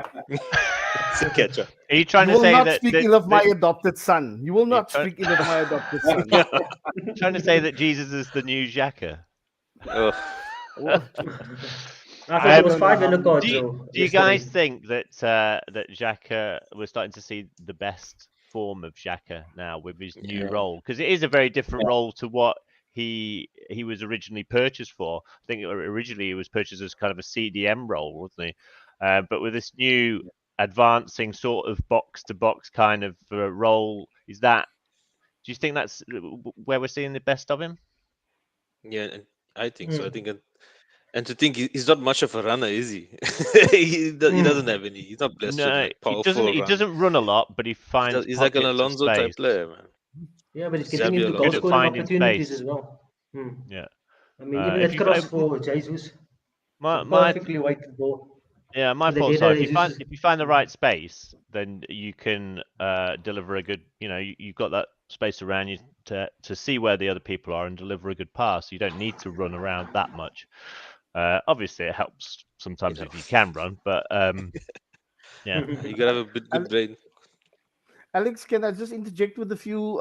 It's a catcher. Are you trying You to will say not that? speak ill of my adopted son. You will not trying- speak ill of my adopted son. Trying to say that Jesus is the new Xhaka? Oh, I thought it was don't 5 know yellow how- cards. Do you guys think that that Xhaka, we're starting to see the best form of Xhaka now with his new role? Because it is a very different role to what he was originally purchased for. I think originally he was purchased as kind of a CDM role, wasn't he? But with this new advancing sort of box to box kind of role, do you think that's where we're seeing the best of him? yeah, and I think so. I think, and to think he's not much of a runner, is he? he doesn't have any. He's not blessed with No, like he powerful doesn't. He run. doesn't run a lot, but he finds. He's like an pockets of Alonso type space. player, man. Yeah, but he's Xabi getting into Alonso. goal Good at scoring finding opportunities space. as well. Yeah. I mean, even if that you cross find- for Jesus, My perfectly weighted ball. Yeah, my So the thoughts are data if you find the right space, then you can deliver a good. You've got that space around you to see where the other people are and deliver a good pass. You don't need to run around that much. Obviously, it helps sometimes if you can run, but yeah. You gotta have a good brain. Alex, can I just interject with a few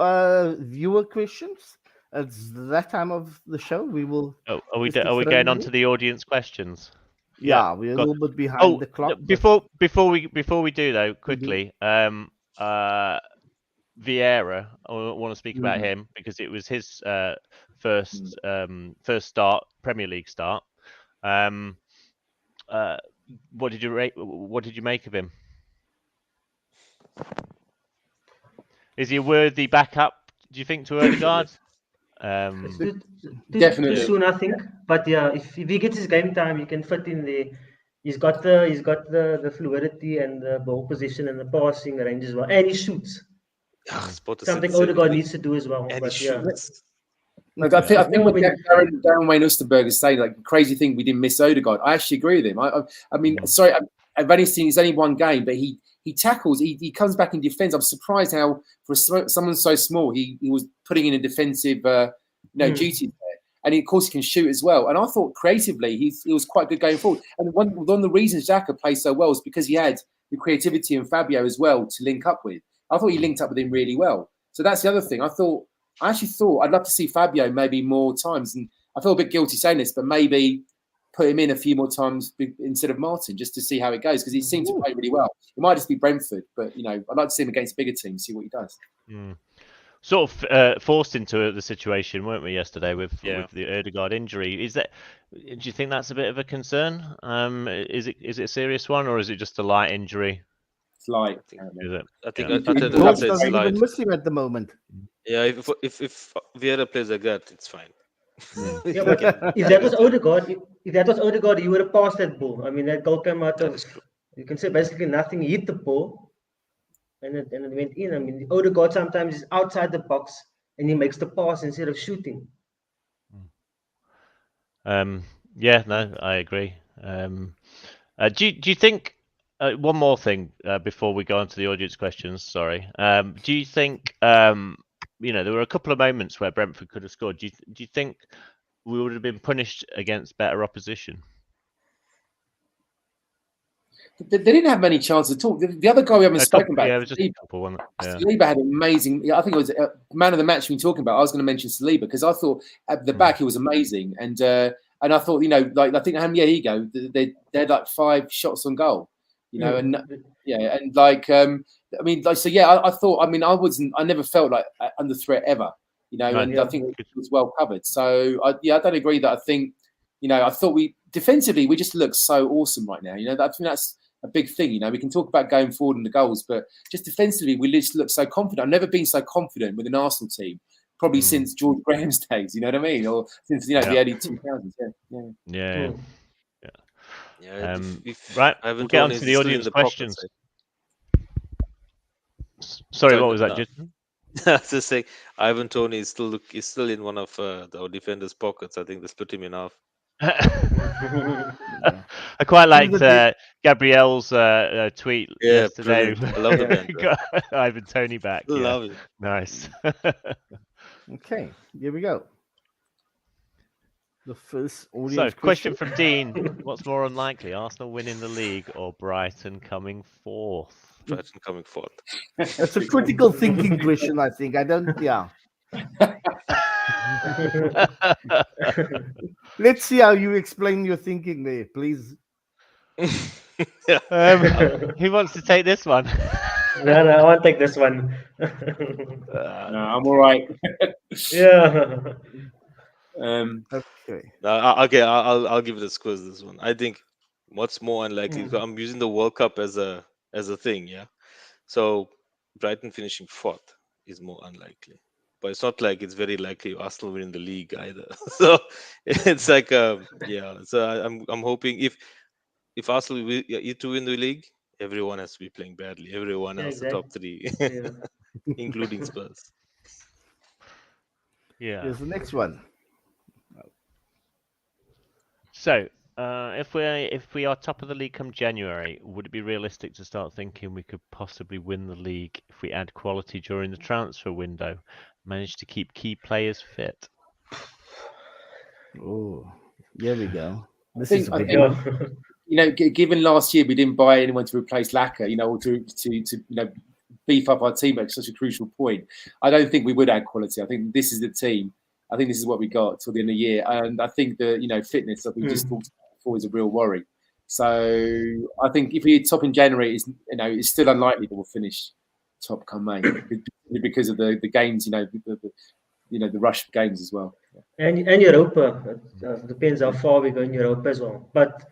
viewer questions? It's that time of the show. We will. Oh, are we just are we throw going in on here? to the audience questions? Yeah, we're a got- little bit behind the clock. but- Before we do though, quickly, Vieira, I want to speak about him because it was his first start, Premier League start. What did you make of him? Is he a worthy backup, do you think, to Odegaard? Definitely. Too soon, I think. But yeah, if he gets his game time, he can fit in there. He's got the fluidity and the ball position and the passing range as well, and he shoots. Something Odegaard needs to do as well. And But he yeah, shoots. Like, I think what Darren Wayne Osterberg is saying, like, crazy thing we didn't miss Odegaard. I actually agree with him. I mean, sorry, I've only seen, it's only one game, but he tackles, he comes back in defence. I'm surprised how, for someone so small, he was putting in a defensive duties there. And of course, he can shoot as well. And I thought creatively, he was quite good going forward. And one of the reasons Xhaka plays so well is because he had the creativity and Fabio as well to link up with. I thought he linked up with him really well. So that's the other thing. I actually thought I'd love to see Fabio maybe more times. And I feel a bit guilty saying this, but maybe put him in a few more times instead of Martin, just to see how it goes, because he seemed to play really well. It might just be Brentford, but I'd like to see him against bigger teams, see what he does. Sort of forced into the situation, weren't we, yesterday with the Odegaard injury? Do you think that's a bit of a concern? Is it a serious one, or is it just a light injury? It's light. Is it? I think Wolves it's doesn't light. even miss him at the moment. Yeah, if Vieira plays like that, it's fine. yeah, but if that was Odegaard, he would have passed that ball. I mean, that goal came out of, you can say basically nothing. He hit the ball, and it went in. I mean, Odegaard sometimes is outside the box and he makes the pass instead of shooting. Yeah, no, I agree. Do you think? One more thing before we go on to the audience questions. Sorry. Do you think? There were a couple of moments where Brentford could have scored. Do you think we would have been punished against better opposition? They didn't have many chances at all. The other guy we haven't spoken about. Yeah, it was just a couple, wasn't it? Yeah. Saliba had amazing. I think it was man of the match we've been talking about. I was going to mention Saliba because I thought at the back he was amazing, and I thought like I think here you go. They had like 5 shots on goal, and like I mean, like, so yeah, I thought. I mean, I never felt like under threat ever, and I think it was well covered. So I don't agree that I think, I thought defensively we just look so awesome right now. I think that's a big thing. We can talk about going forward in the goals, but just defensively we just look so confident. I've never been so confident with an Arsenal team probably since George Graham's days. You know what I mean? Or since the early 2000s. Yeah. Right, we'll get on to the audience questions. Sorry, what was that, Jiten? Just saying, Ivan Toney is still in one of our defenders' pockets. I think they split him in half. I quite liked Gabrielle's tweet yesterday. Brilliant. I love the banter. Got Ivan Toney back. Love it. Nice. Okay, here we go. The first So, audience question from Dean: what's more unlikely, Arsenal winning the league or Brighton coming fourth? Brighton coming fourth. That's a critical thinking question, I think. I don't. Yeah. Let's see how you explain your thinking there, please. Who wants to take this one? No, I want to take this one. No, I'm all right. Yeah. Okay. Okay, I'll give it a squiz. This one, I think, what's more unlikely? I'm using the World Cup as a thing, yeah. So Brighton finishing fourth is more unlikely, but it's not like it's very likely Arsenal winning the league either. So it's like yeah. So I'm hoping if Arsenal to win the league, everyone has to be playing badly. Everyone Yeah, else, the top three, Yeah. including Spurs. Yeah. Here's the next one. So, if we are top of the league come January, would it be realistic to start thinking we could possibly win the league if we add quality during the transfer window, manage to keep key players fit? Oh, here we go. This think- is a I big think- one. You know, given last year we didn't buy anyone to replace Laka, you know, or to beef up our team at such a crucial point, I don't think we would add quality. I think this is the team. I think this is what we got till the end of the year, and I think the fitness that we just talked about before is a real worry. So I think if we're top in January, it's still unlikely that we'll finish top come May because of the games, the rush of games as well. And Europa, depends how far we go in Europa as well. But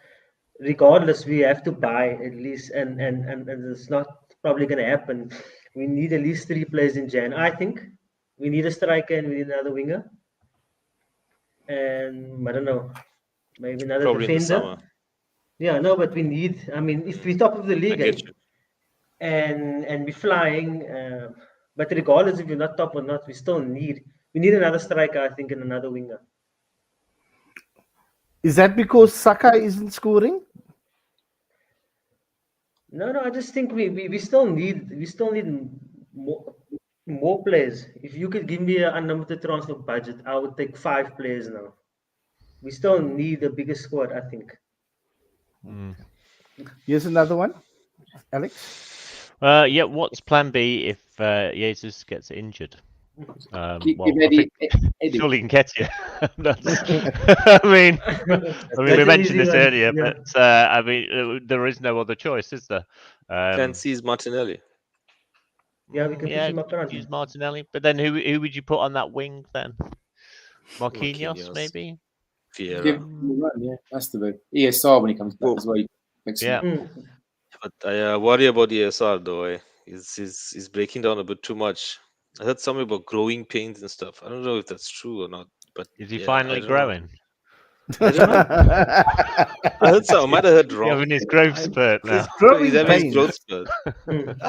regardless, we have to buy at least, and it's not probably going to happen. We need at least 3 players in Jan. I think we need a striker and we need another winger. And I don't know, maybe another Probably in the defender. summer. Yeah, no, but we need. I mean, if we're top of the league, get you. and we're flying, but regardless if you're not top or not, we need another striker, I think, and another winger. Is that because Saka isn't scoring? No, I just think we still need more players. If you could give me an unlimited transfer budget, I would take 5 players now. We still need a bigger squad, I think. Here's another one, Alex. Yeah. What's Plan B if Jesus gets injured? Give I Eddie. surely can get you. I mean, we mentioned this earlier, yeah. but I mean, there is no other choice, is there? Plan C is Martinelli. Yeah, we can push him up front. Use Martinelli, but then who would you put on that wing then? Marquinhos, maybe. Give Vieira. him a run, yeah, has to be. ESR when he comes back as well. Yeah. But I worry about ESR though. He's breaking down a bit too much. I heard something about growing pains and stuff. I don't know if that's true or not. But Is he yeah, finally I don't know. growing? I don't know. I heard so. I might have heard He's wrong. having his growth spurt now. His growing He's having his pains. growth spurt.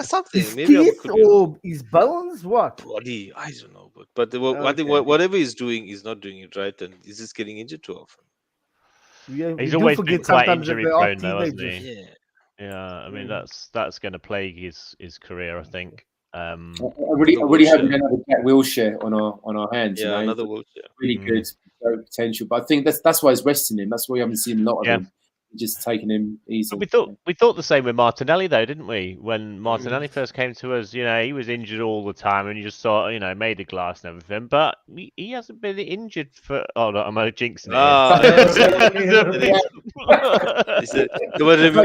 Something. His Maybe I teeth could be wrong. or his bones? What? Body. I don't know. But I think Okay. whatever he's doing, he's not doing it right, and he's just getting injured too often. We He's do always been forget quite sometimes that injury they are prone, though, hasn't teenagers. he? Yeah. Yeah, I mean that's going to plague his career, I think. I really hope we don't have a Jack Wilshere on our hands. Yeah, you know? another wheelchair. Really good potential, but I think that's why he's resting him. That's why we haven't seen a lot of Yeah. him. Just taking him easy. We thought the same with Martinelli, though, didn't we? When Martinelli first came to us, he was injured all the time, and you just saw, made of glass and everything. But he hasn't been injured for. Oh no, I'm jinxing it. Remember,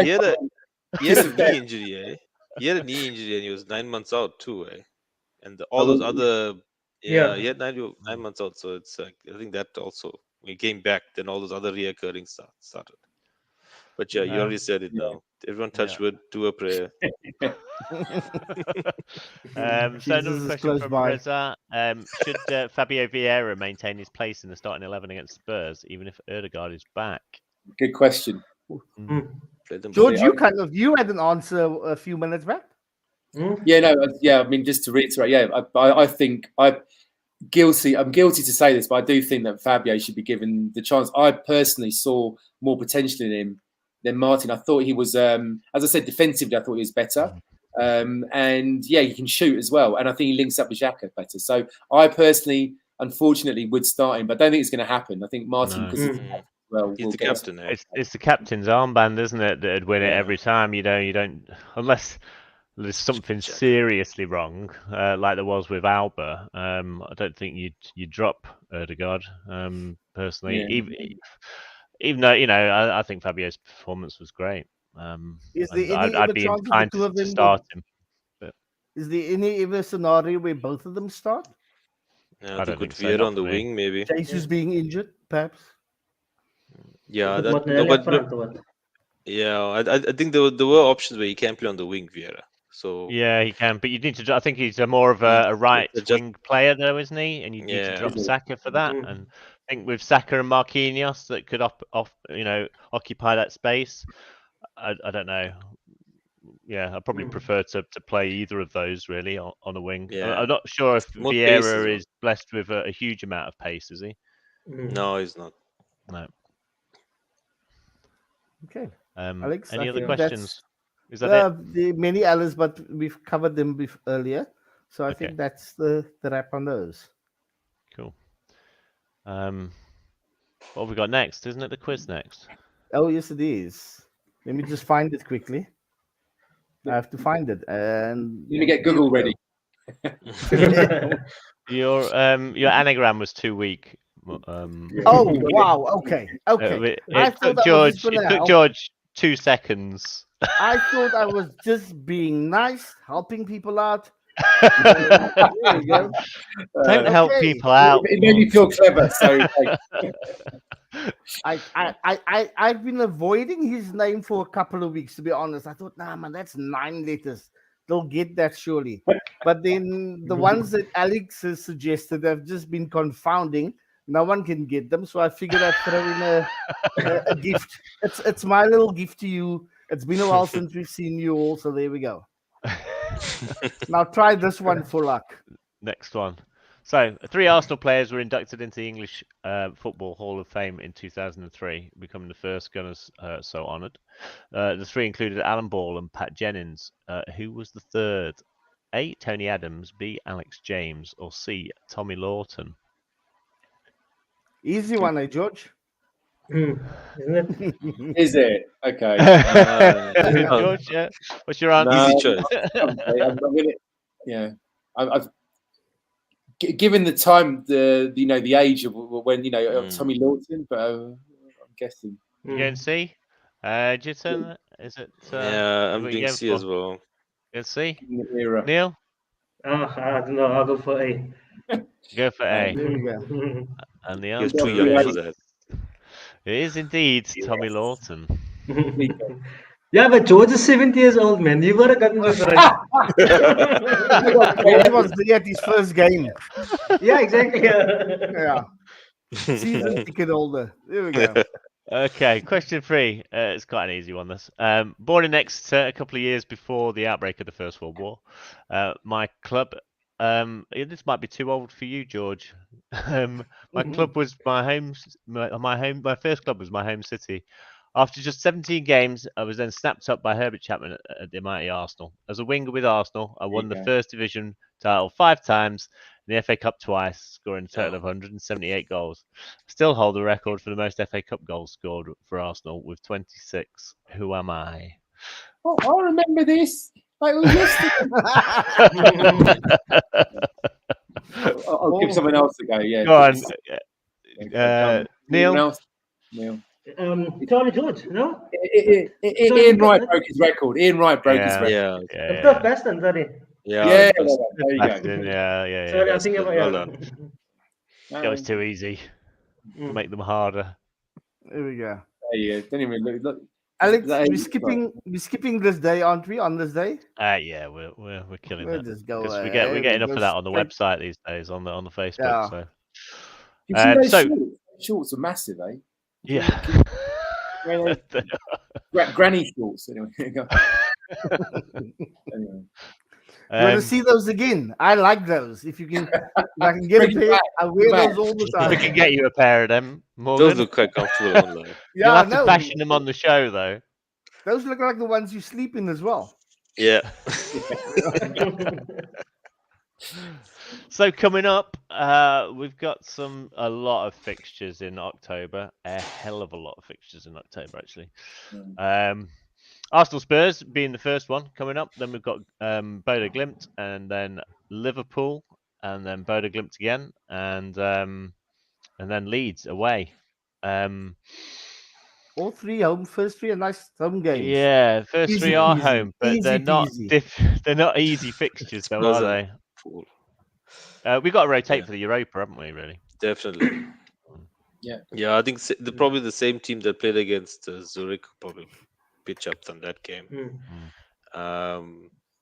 he had a knee injury, eh? He had a knee injury, and he was 9 months out too, eh? And all those other, he had 9 months out. So it's like I think that also when he came back, then all those other reoccurring started. But yeah, you already said it now. Everyone touch wood, do a prayer. So another is question close from by. Reza. Should Fábio Vieira maintain his place in the starting 11 against Spurs, even if Ødegaard is back? Good question. Play them George, both. you had an answer a few minutes back. Yeah, no, yeah. I mean, just to reiterate, yeah, I think I'm guilty to say this, but I do think that Fabio should be given the chance. I personally saw more potential in him than Martin. I thought he was, as I said, defensively, I thought he was better. And yeah, he can shoot as well. And I think he links up with Xhaka better. So I personally, unfortunately, would start him, but I don't think it's going to happen. I think Martin, because he's the captain. It's the captain's armband, isn't it? That'd win it every time. You don't unless there's something seriously wrong, like there was with Alba. I don't think you'd drop Ødegaard. Personally, even though I think Fabio's performance was great. Is there any I'd be inclined to start him. But is there any ever scenario where both of them start? Yeah, I think Vieira on the wing, maybe. Jesus being injured, perhaps. Yeah, I think there were options where he can play on the wing, Vieira. So yeah, he can, but you need to. I think he's more of a right wing player, though, isn't he? And you need to drop Saka for that. And I think with Saka and Marquinhos that could occupy that space. I don't know. Yeah, I probably prefer to play either of those really on a wing. Yeah. I'm not sure if Vieira is blessed with a huge amount of pace, is he? No, he's not. No. Okay. Alex, any other questions? Is that it? There are many others, but we've covered them earlier. So I think that's the wrap on those. Cool. What have we got next? Isn't it the quiz next? Oh, yes, it is. Let me just find it quickly. I have to find it. And let me get Google ready. Your anagram was too weak. Oh, wow. Okay. It took George 2 seconds. I thought I was just being nice, helping people out. There you go. Don't help people out. It made me feel clever. So I've been avoiding his name for a couple of weeks, to be honest. I thought, nah, man, that's 9 letters. They'll get that surely. But then the ones that Alex has suggested have just been confounding. No one can get them, so I figured I'd throw in a gift. It's my little gift to you. It's been a while since we've seen you all, so there we go. Now try this one for luck. Next one. So, 3 Arsenal players were inducted into the English Football Hall of Fame in 2003, becoming the first Gunners so honoured. The 3 included Alan Ball and Pat Jennings. Who was the third? A. Tony Adams, B. Alex James, or C. Tommy Lawton? Easy one, George? Isn't it? Is it? Okay. George, yeah. What's your answer? Easy choice. I've given the time, the age of when Tommy Lawton, but I'm guessing. You going C? Jiten, is it? Yeah, I'm doing C as well. Let's see. Era. Neil? I don't know. I'll go for A. Go for A. There we go. And the He answer was too young for that. it is indeed Tommy Lawton. Yeah, but George is 70 years old, man. You gotta get this right. He was there at his first game. Yeah, exactly. Yeah. Season ticket holder. There we go. Okay, question 3. It's quite an easy one, this. Born in Exeter a couple of years before the outbreak of the First World War. My club... this might be too old for you, George. My club was my home. My first club was my home city. After just 17 games, I was then snapped up by Herbert Chapman at the mighty Arsenal. As a winger with Arsenal, I won the First Division title 5 times, and the FA Cup twice, scoring a total of 178 goals. I still hold the record for the most FA Cup goals scored for Arsenal with 26. Who am I? Oh, I remember this. Like, I'll give someone else a go. Yeah. Go on. Neil. Charlie George, no? Ian Wright broke his record. Ian Wright broke his record. Yeah. Not Baston, sorry. Yeah. There you go. Yeah. Sorry, I think That was too easy. Make them harder. There we go. Yeah. Don't even look. Alex, we're skipping this day, aren't we? On this day? Yeah, we're killing We'll that. just go. We get enough of that on the website these days, on the Facebook. Yeah. So, shorts are massive, eh? Yeah. Granny shorts. Anyway. You want to see those again? I like those. If you can, if I can get a pair, I wear those all the time. We can get you a pair of them, Morgan. Those look quite comfortable online. You'll have to fashion them on the show, though. Those look like the ones you sleep in as well. Yeah. So coming up, we've got a lot of fixtures in October. A hell of a lot of fixtures in October, actually. Arsenal Spurs being the first one coming up. Then we've got Bodo Glimt, and then Liverpool, and then Bodo Glimt again, and then Leeds away. All first three are nice home games. Yeah, first Easy three are peasy. home, but Easy they're not peasy. they're not easy fixtures, though, Those are are they? cool. We've got to rotate Yeah. for the Europa, haven't we? Really? Definitely. Yeah. I think probably the same team that played against Zurich probably pitch up on that game.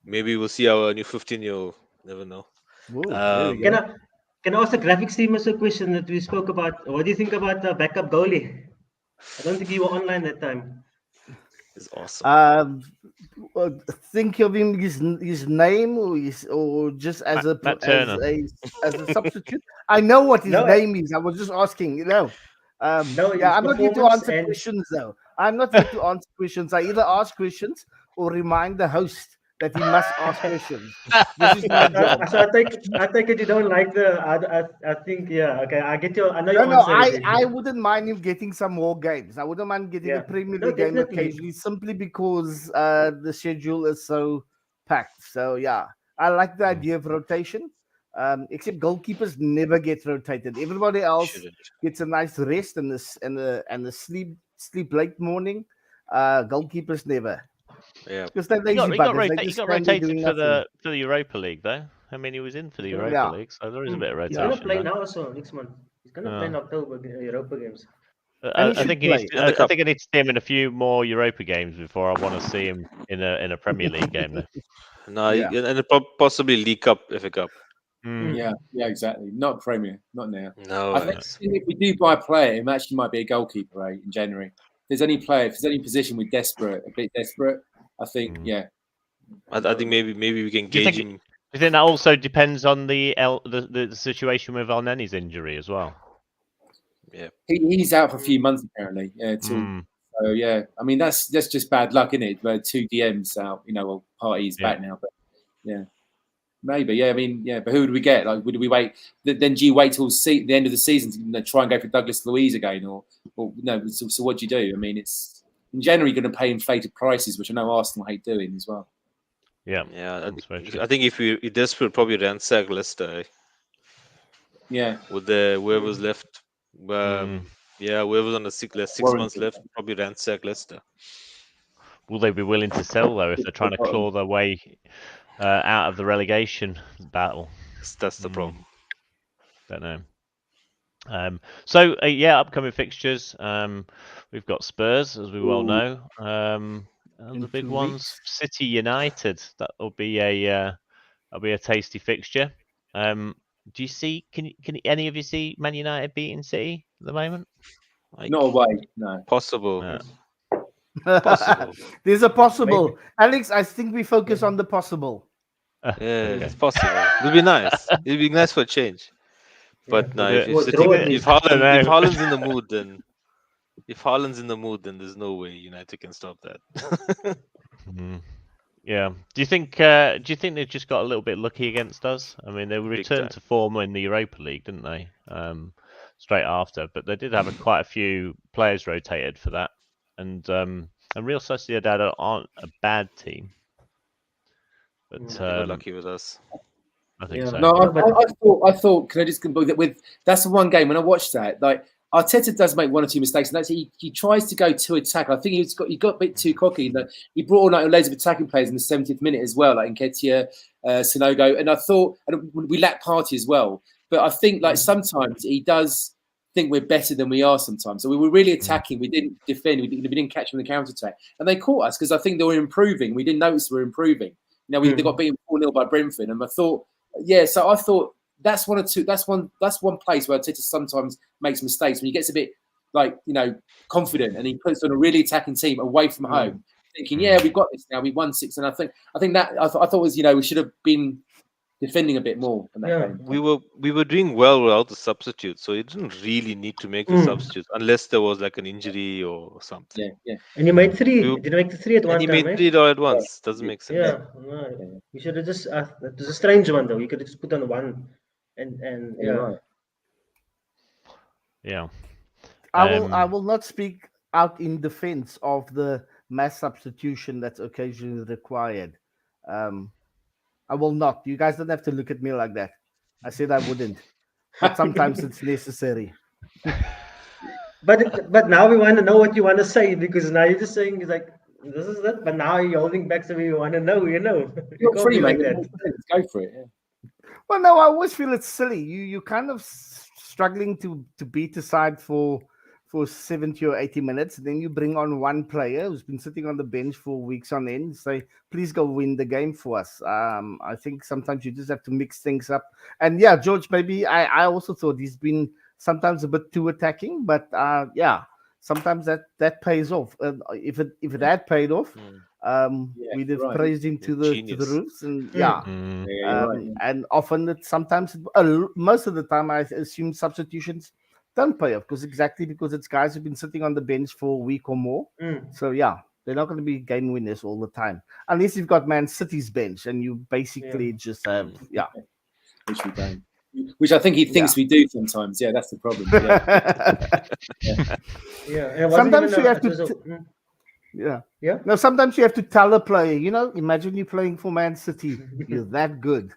Maybe we'll see our new 15-year-old. Never know. Whoa, there we go. Can I ask the graphics team a question that we spoke about? What do you think about the backup goalie? I don't think you were online that time. It's awesome. Think of him his name or just as Matt Turner. as a substitute. I know what his name is. I was just asking. No, I'm not here to answer questions though. I'm not here to answer questions. I either ask questions or remind the host that he must ask questions. This is my job. So I take it you don't like the. I think okay. I get your. I know your No, answer. I wouldn't mind him getting some more games. I wouldn't mind getting a Premier League game occasionally, simply because the schedule is so packed. So yeah, I like the idea of rotation. Except goalkeepers never get rotated. Everybody else gets a nice rest and the sleep late morning. Goalkeepers never. Yeah, because they're lazy He got buggers. rotated for the Europa League, though. I mean, he was in for the Europa League, so there is a bit of He's rotation. gonna play now also next month. He's gonna play in October Europa games. I think he needs to see him in a few more Europa games before I want to see him in a Premier League game. Though. No, and possibly League Cup, FA Cup. Yeah, exactly. Not Premier, not now. No, I think if we do buy a player, it actually might be a goalkeeper, in January. If there's any position we're a bit desperate, I think, I think maybe we can gauge him. Do you think that also depends on the situation with Elneny's injury as well? Yeah, he's out for a few months apparently. So yeah, I mean that's just bad luck, isn't it? But 2 DMs out, Partey's back now, but yeah. Maybe, I mean, but who do we get? Like, would we wait? Then do you wait till the end of the season to try and go for Douglas Luiz again, or no? So what do you do? I mean, it's in January going to pay inflated prices, which I know Arsenal hate doing as well. Yeah. I think if we're desperate, probably ransack Leicester. Yeah, with whoever's left. Whoever's on the 6 months left, probably ransack Leicester. Will they be willing to sell though if they're trying to claw their way out of the relegation battle? That's the problem. Don't know. So upcoming fixtures. We've got Spurs, as we well know. And the big ones, City United. That'll be a tasty fixture. Do you see? Can any of you see Man United beating City at the moment? Not away, no. Possible. Yeah. Possible. There's a possible. Maybe. Alex, I think we focus on the possible. It's possible. It'll be nice. It'll be nice for a change. But no, if Haaland's in the mood, then there's no way United can stop that. Yeah. Do you think they've just got a little bit lucky against us? I mean, they returned to form in the Europa League, didn't they? Straight after, but they did have quite a few players rotated for that. And Real Sociedad aren't a bad team, but they were lucky with us. I think so. No, I thought. Can I just with that's the one game when I watched that. Like Arteta does make 1 or 2 mistakes, and that's he tries to go to attack. I think he got a bit too cocky. That he brought on loads of attacking players in the 70th minute as well, like Nketiah, Sonogo, and I thought we lack Partey as well. But I think sometimes he does think we're better than we are sometimes. So we were really attacking. We didn't defend. We didn't catch them in the counter attack, and they caught us because I think they were improving. We didn't notice we were improving. They got beaten 4-0 by Brentford, and I thought, So I thought that's one place where Arteta sometimes makes mistakes when he gets a bit confident and he puts on a really attacking team away from home. thinking, yeah, we've got this now. We won 6, and I think that I thought was, we should have been defending a bit more in that game. We were doing well without the substitute, so you didn't really need to make the substitutes unless there was like an injury or something. Yeah. And you made 3. Did you make the 3 at one And he time? made 3 all at once. Doesn't make sense. Yeah. No. You should have just. It was a strange one though. You could have just put on 1, and yeah. Right. Yeah. I will not speak out in defense of the mass substitution that's occasionally required. I will not. You guys don't have to look at me like that. I said I wouldn't, but sometimes it's necessary. But now we want to know what you want to say, because now you're just saying, it's like, this is it, but now you're holding back, so we want to know, You're free, mate. Go for it. Yeah. Well, no, I always feel it's silly. You kind of struggling to beat aside for 70 or 80 minutes. Then you bring on one player who's been sitting on the bench for weeks on end, say, please go win the game for us. I think sometimes you just have to mix things up. And yeah, George, maybe I also thought he's been sometimes a bit too attacking, but sometimes that pays off. If it had paid off, we'd have praised him to the roofs. And and often sometimes most of the time I assume substitutions don't pay off because it's guys who've been sitting on the bench for a week or more. So they're not going to be game winners all the time, unless you've got Man City's bench and you basically just have which we don't. Which I think he thinks we do sometimes. Yeah, that's the problem. Yeah. Sometimes you have to. No, sometimes you have to tell a player. Imagine you're playing for Man City. You're that good.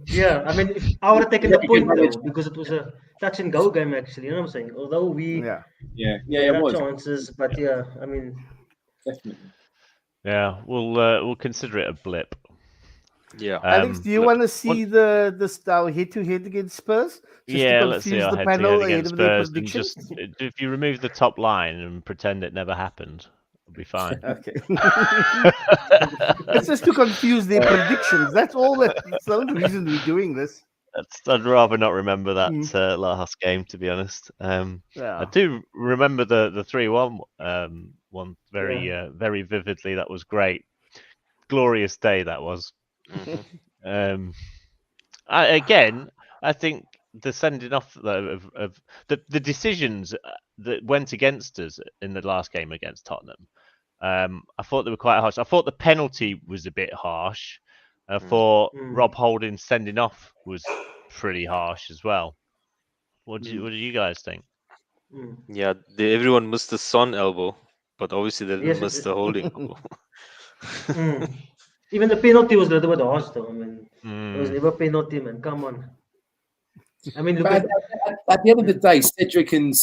Yeah, I mean, if I would have taken the point though, because it was a touch and go game actually. You know what I'm saying? Although we had chances, but I mean, definitely. Yeah, we'll consider it a blip. Yeah. Alex, do you want to see the head-to-head against Spurs? Let's see our head-to-head against Spurs. And predictions? If you remove the top line and pretend it never happened, it'll be fine. Okay. It's just to confuse their predictions. That's all. That's the only reason we're doing this. I'd rather not remember that last game, to be honest. I do remember the 3-1 one very vividly. That was great. Glorious day that was. I think the sending off of the decisions that went against us in the last game against Tottenham, I thought they were quite harsh. I thought the penalty was a bit harsh. I thought Rob Holding's sending off was pretty harsh as well. What do you guys think? Yeah, everyone missed the Son elbow, but obviously they didn't miss the Holding elbow. Even the penalty was a little bit harsh, though. I mean, it was never a penalty, man. Come on. I mean, look at the end of the day, Cedric and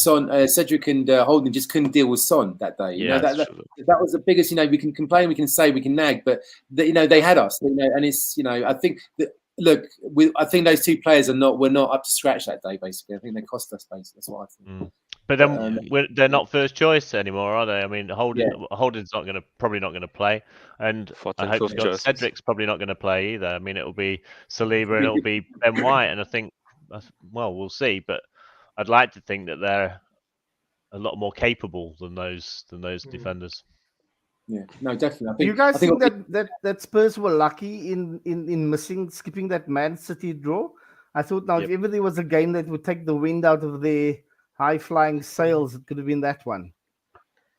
Holding just couldn't deal with Son that day. That was the biggest. We can complain, we can say, we can nag, but they had us. And it's I think that. Look, I think those two players were not up to scratch that day. Basically, I think they cost us. Basically, that's what I think. But then they're not first choice anymore, are they? I mean, Holding's probably not going to play, and I hope Cedric's probably not going to play either. I mean, it'll be Saliba and it'll be Ben White, and I think, we'll see. But I'd like to think that they're a lot more capable than those defenders. Yeah, no, definitely. Do you guys think that Spurs were lucky in skipping that Man City draw? I thought if ever there was a game that would take the wind out of their high-flying sails, it could have been that one.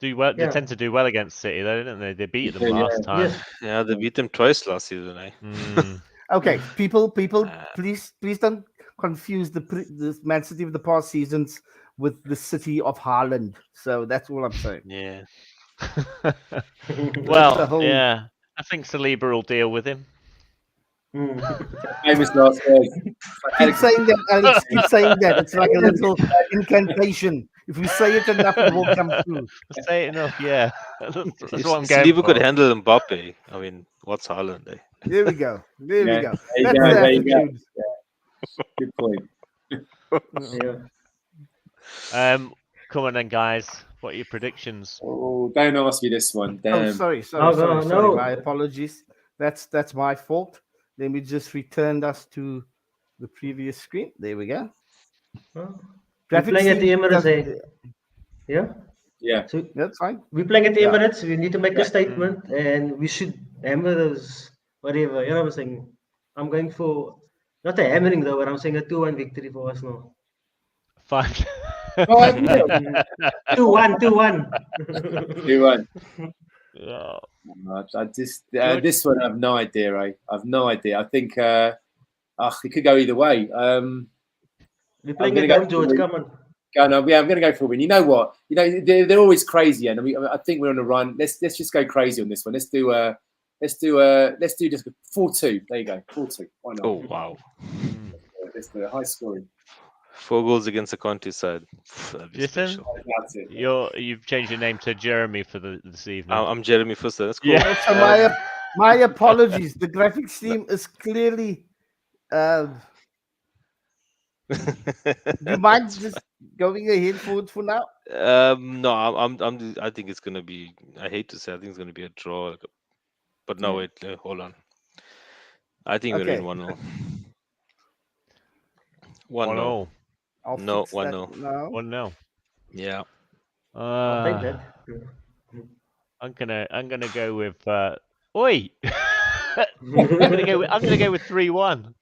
They tend to do well against City, though, don't they? They beat them last time. Yeah, they beat them twice last season, eh? Okay, people, please don't confuse the Man City of the past seasons with the City of Haaland. So that's all I'm saying. Yeah. I think Saliba will deal with him. Famous last words. Keep saying that, Alex. Keep saying that. It's like a little incantation. If we say it enough, it will come true. Say it enough, yeah. That's what I'm going Saliba could handle Mbappe. I mean, what's Haaland? Eh? There we go. There we go. There you go. Good point. Come on then, guys. What are your predictions? Oh, don't ask me this one. Damn. Oh, sorry. No. My apologies. That's my fault. Let me just return us to the previous screen. There we go. Playing at the Emirates, yeah? Yeah. So That's fine. we're playing at the Yeah. Emirates. We need to make Yeah. a statement, and we should hammer those whatever. You know what I'm saying? I'm going for not a hammering though, but I'm saying a 2-1 victory for Arsenal. 5. 5-0. 2-1, 2-1. 2-1. Oh, I just George? this one I have no idea. I have no idea. I think it could go either way. We're playing gonna at go home, George. for- Come on. Yeah, I'm going to go for a win. You know what? You know they're always crazy, and I think we're on a run. Let's just go crazy on this one. Let's do just 4-2. There you go, 4-2. Why not? Oh wow. Let's do a high scoring. 4 goals against the countryside. That'd be Jiten? special. That's it. You've changed your name to Jeremy for this evening. I'm Jeremy Fuster. That's cool. Yeah. So my apologies. The graphics team is clearly. Do you mind just going ahead for now? No, I think it's gonna be. I hate to say, I think it's gonna be a draw. But no, wait, hold on. I think we're in 1-0. 1-0. 1-0. No, fix that 1-0. now. 1-0. Yeah. I'll take that. I'm gonna go with Oi. I'm gonna go with 3-1.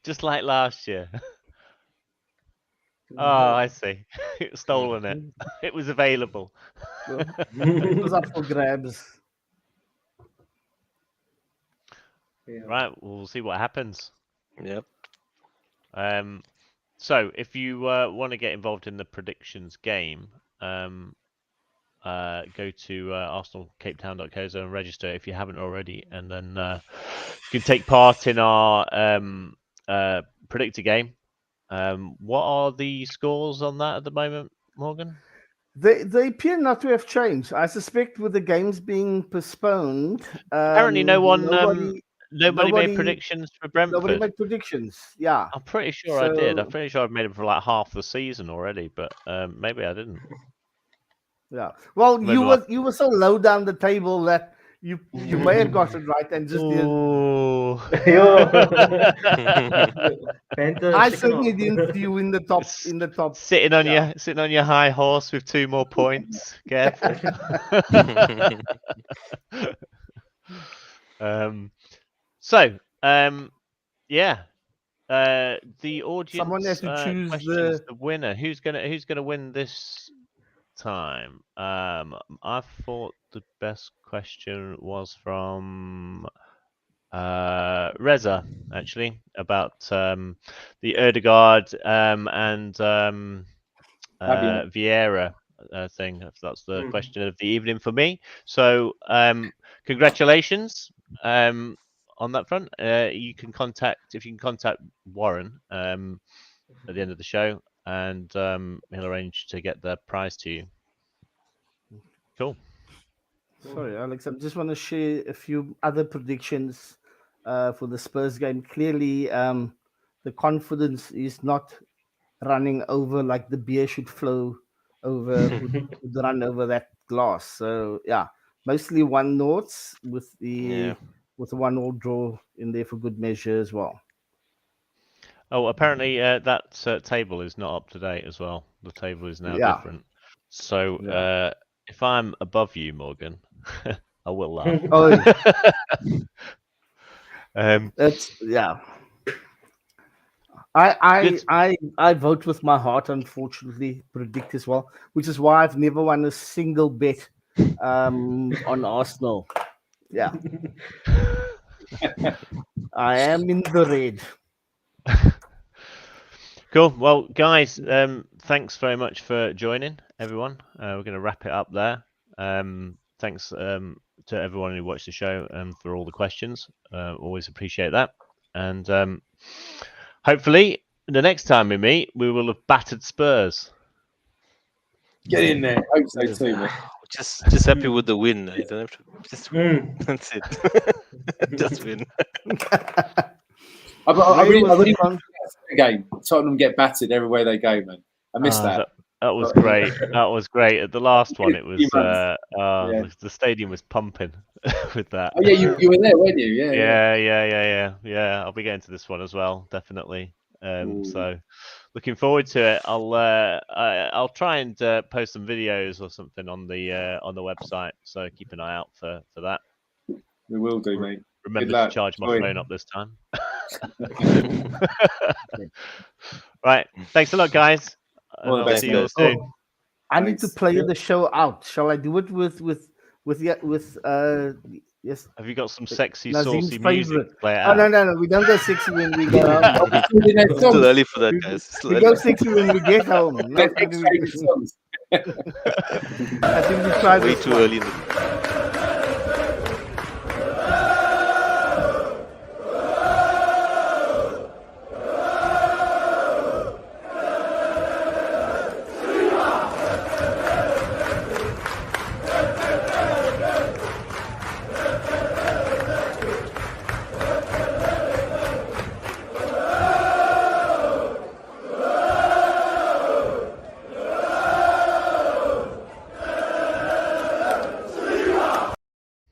Just like last year. Oh, I see. Stolen it. It was available. It was up for grabs. Yeah. Right, we'll see what happens. Yep. So if you want to get involved in the predictions game, go to arsenalcapetown.co.za and register if you haven't already, and then you can take part in our predictor game. What are the scores on that at the moment, Morgan? They appear not to have changed. I suspect with the games being postponed. Apparently, nobody nobody- made predictions for Brentford. Nobody made predictions. Yeah. I'm pretty sure I did. I'm So- pretty sure I've made it for like half the season already, but maybe I didn't. Yeah. Well, Maybe you were so low down the table that you may have got it right and just didn't. Ooh. Panther I chicken certainly off. didn't see you in the top. Sitting on Yeah. your high horse with 2 more points. Careful. Yeah. The audience. Someone has to choose questions the winner. Who's gonna win this time? I thought the best question was from Reza, actually, about the Erdegaard and Vieira thing. If that's the question of the evening for me. So congratulations on that front. You can contact Warren at the end of the show, and he'll arrange to get the prize to you. Cool. Sorry, Alex. I just want to share a few other predictions for the Spurs game. Clearly, the confidence is not running over like the beer should flow over, would run over that glass. So yeah, mostly 1-0 with the 1-1 draw in there for good measure as well. Oh, apparently that table is not up to date as well. The table is now different. So if I'm above you, Morgan, I will laugh. That's I vote with my heart, unfortunately, predict as well, which is why I've never won a single bet on Arsenal. Yeah. I am in the red. Cool. Well, guys, thanks very much for joining, everyone. We're going to wrap it up there. Thanks to everyone who watched the show and for all the questions. Always appreciate that. And hopefully, the next time we meet, we will have battered Spurs. Get in there. Hope so too, man. Just happy with the win. You don't have to just win. That's it. Just win. I really want the game. Tottenham get battered everywhere they go, man. I missed that. That was great. That was great. At the last one, it was the stadium was pumping with that. Oh yeah, you were there, weren't you? Yeah. Yeah. I'll be getting to this one as well, definitely. So looking forward to it. I'll try and post some videos or something on the website. So keep an eye out for that. We will do, mate. Remember Good to charge my luck. phone up this time. Right. Thanks a lot, guys. All the I'll best, see you all mate. soon. I need to Thanks. play the show out. Shall I do it with yes? Have you got some sexy, Naseem's saucy music favorite. to play it Oh out? no, we don't go sexy when we go home. It's too early for that, guys. It's too We early. go sexy when we get home. Let's make favorite songs. I think we tried Way this too one. early in the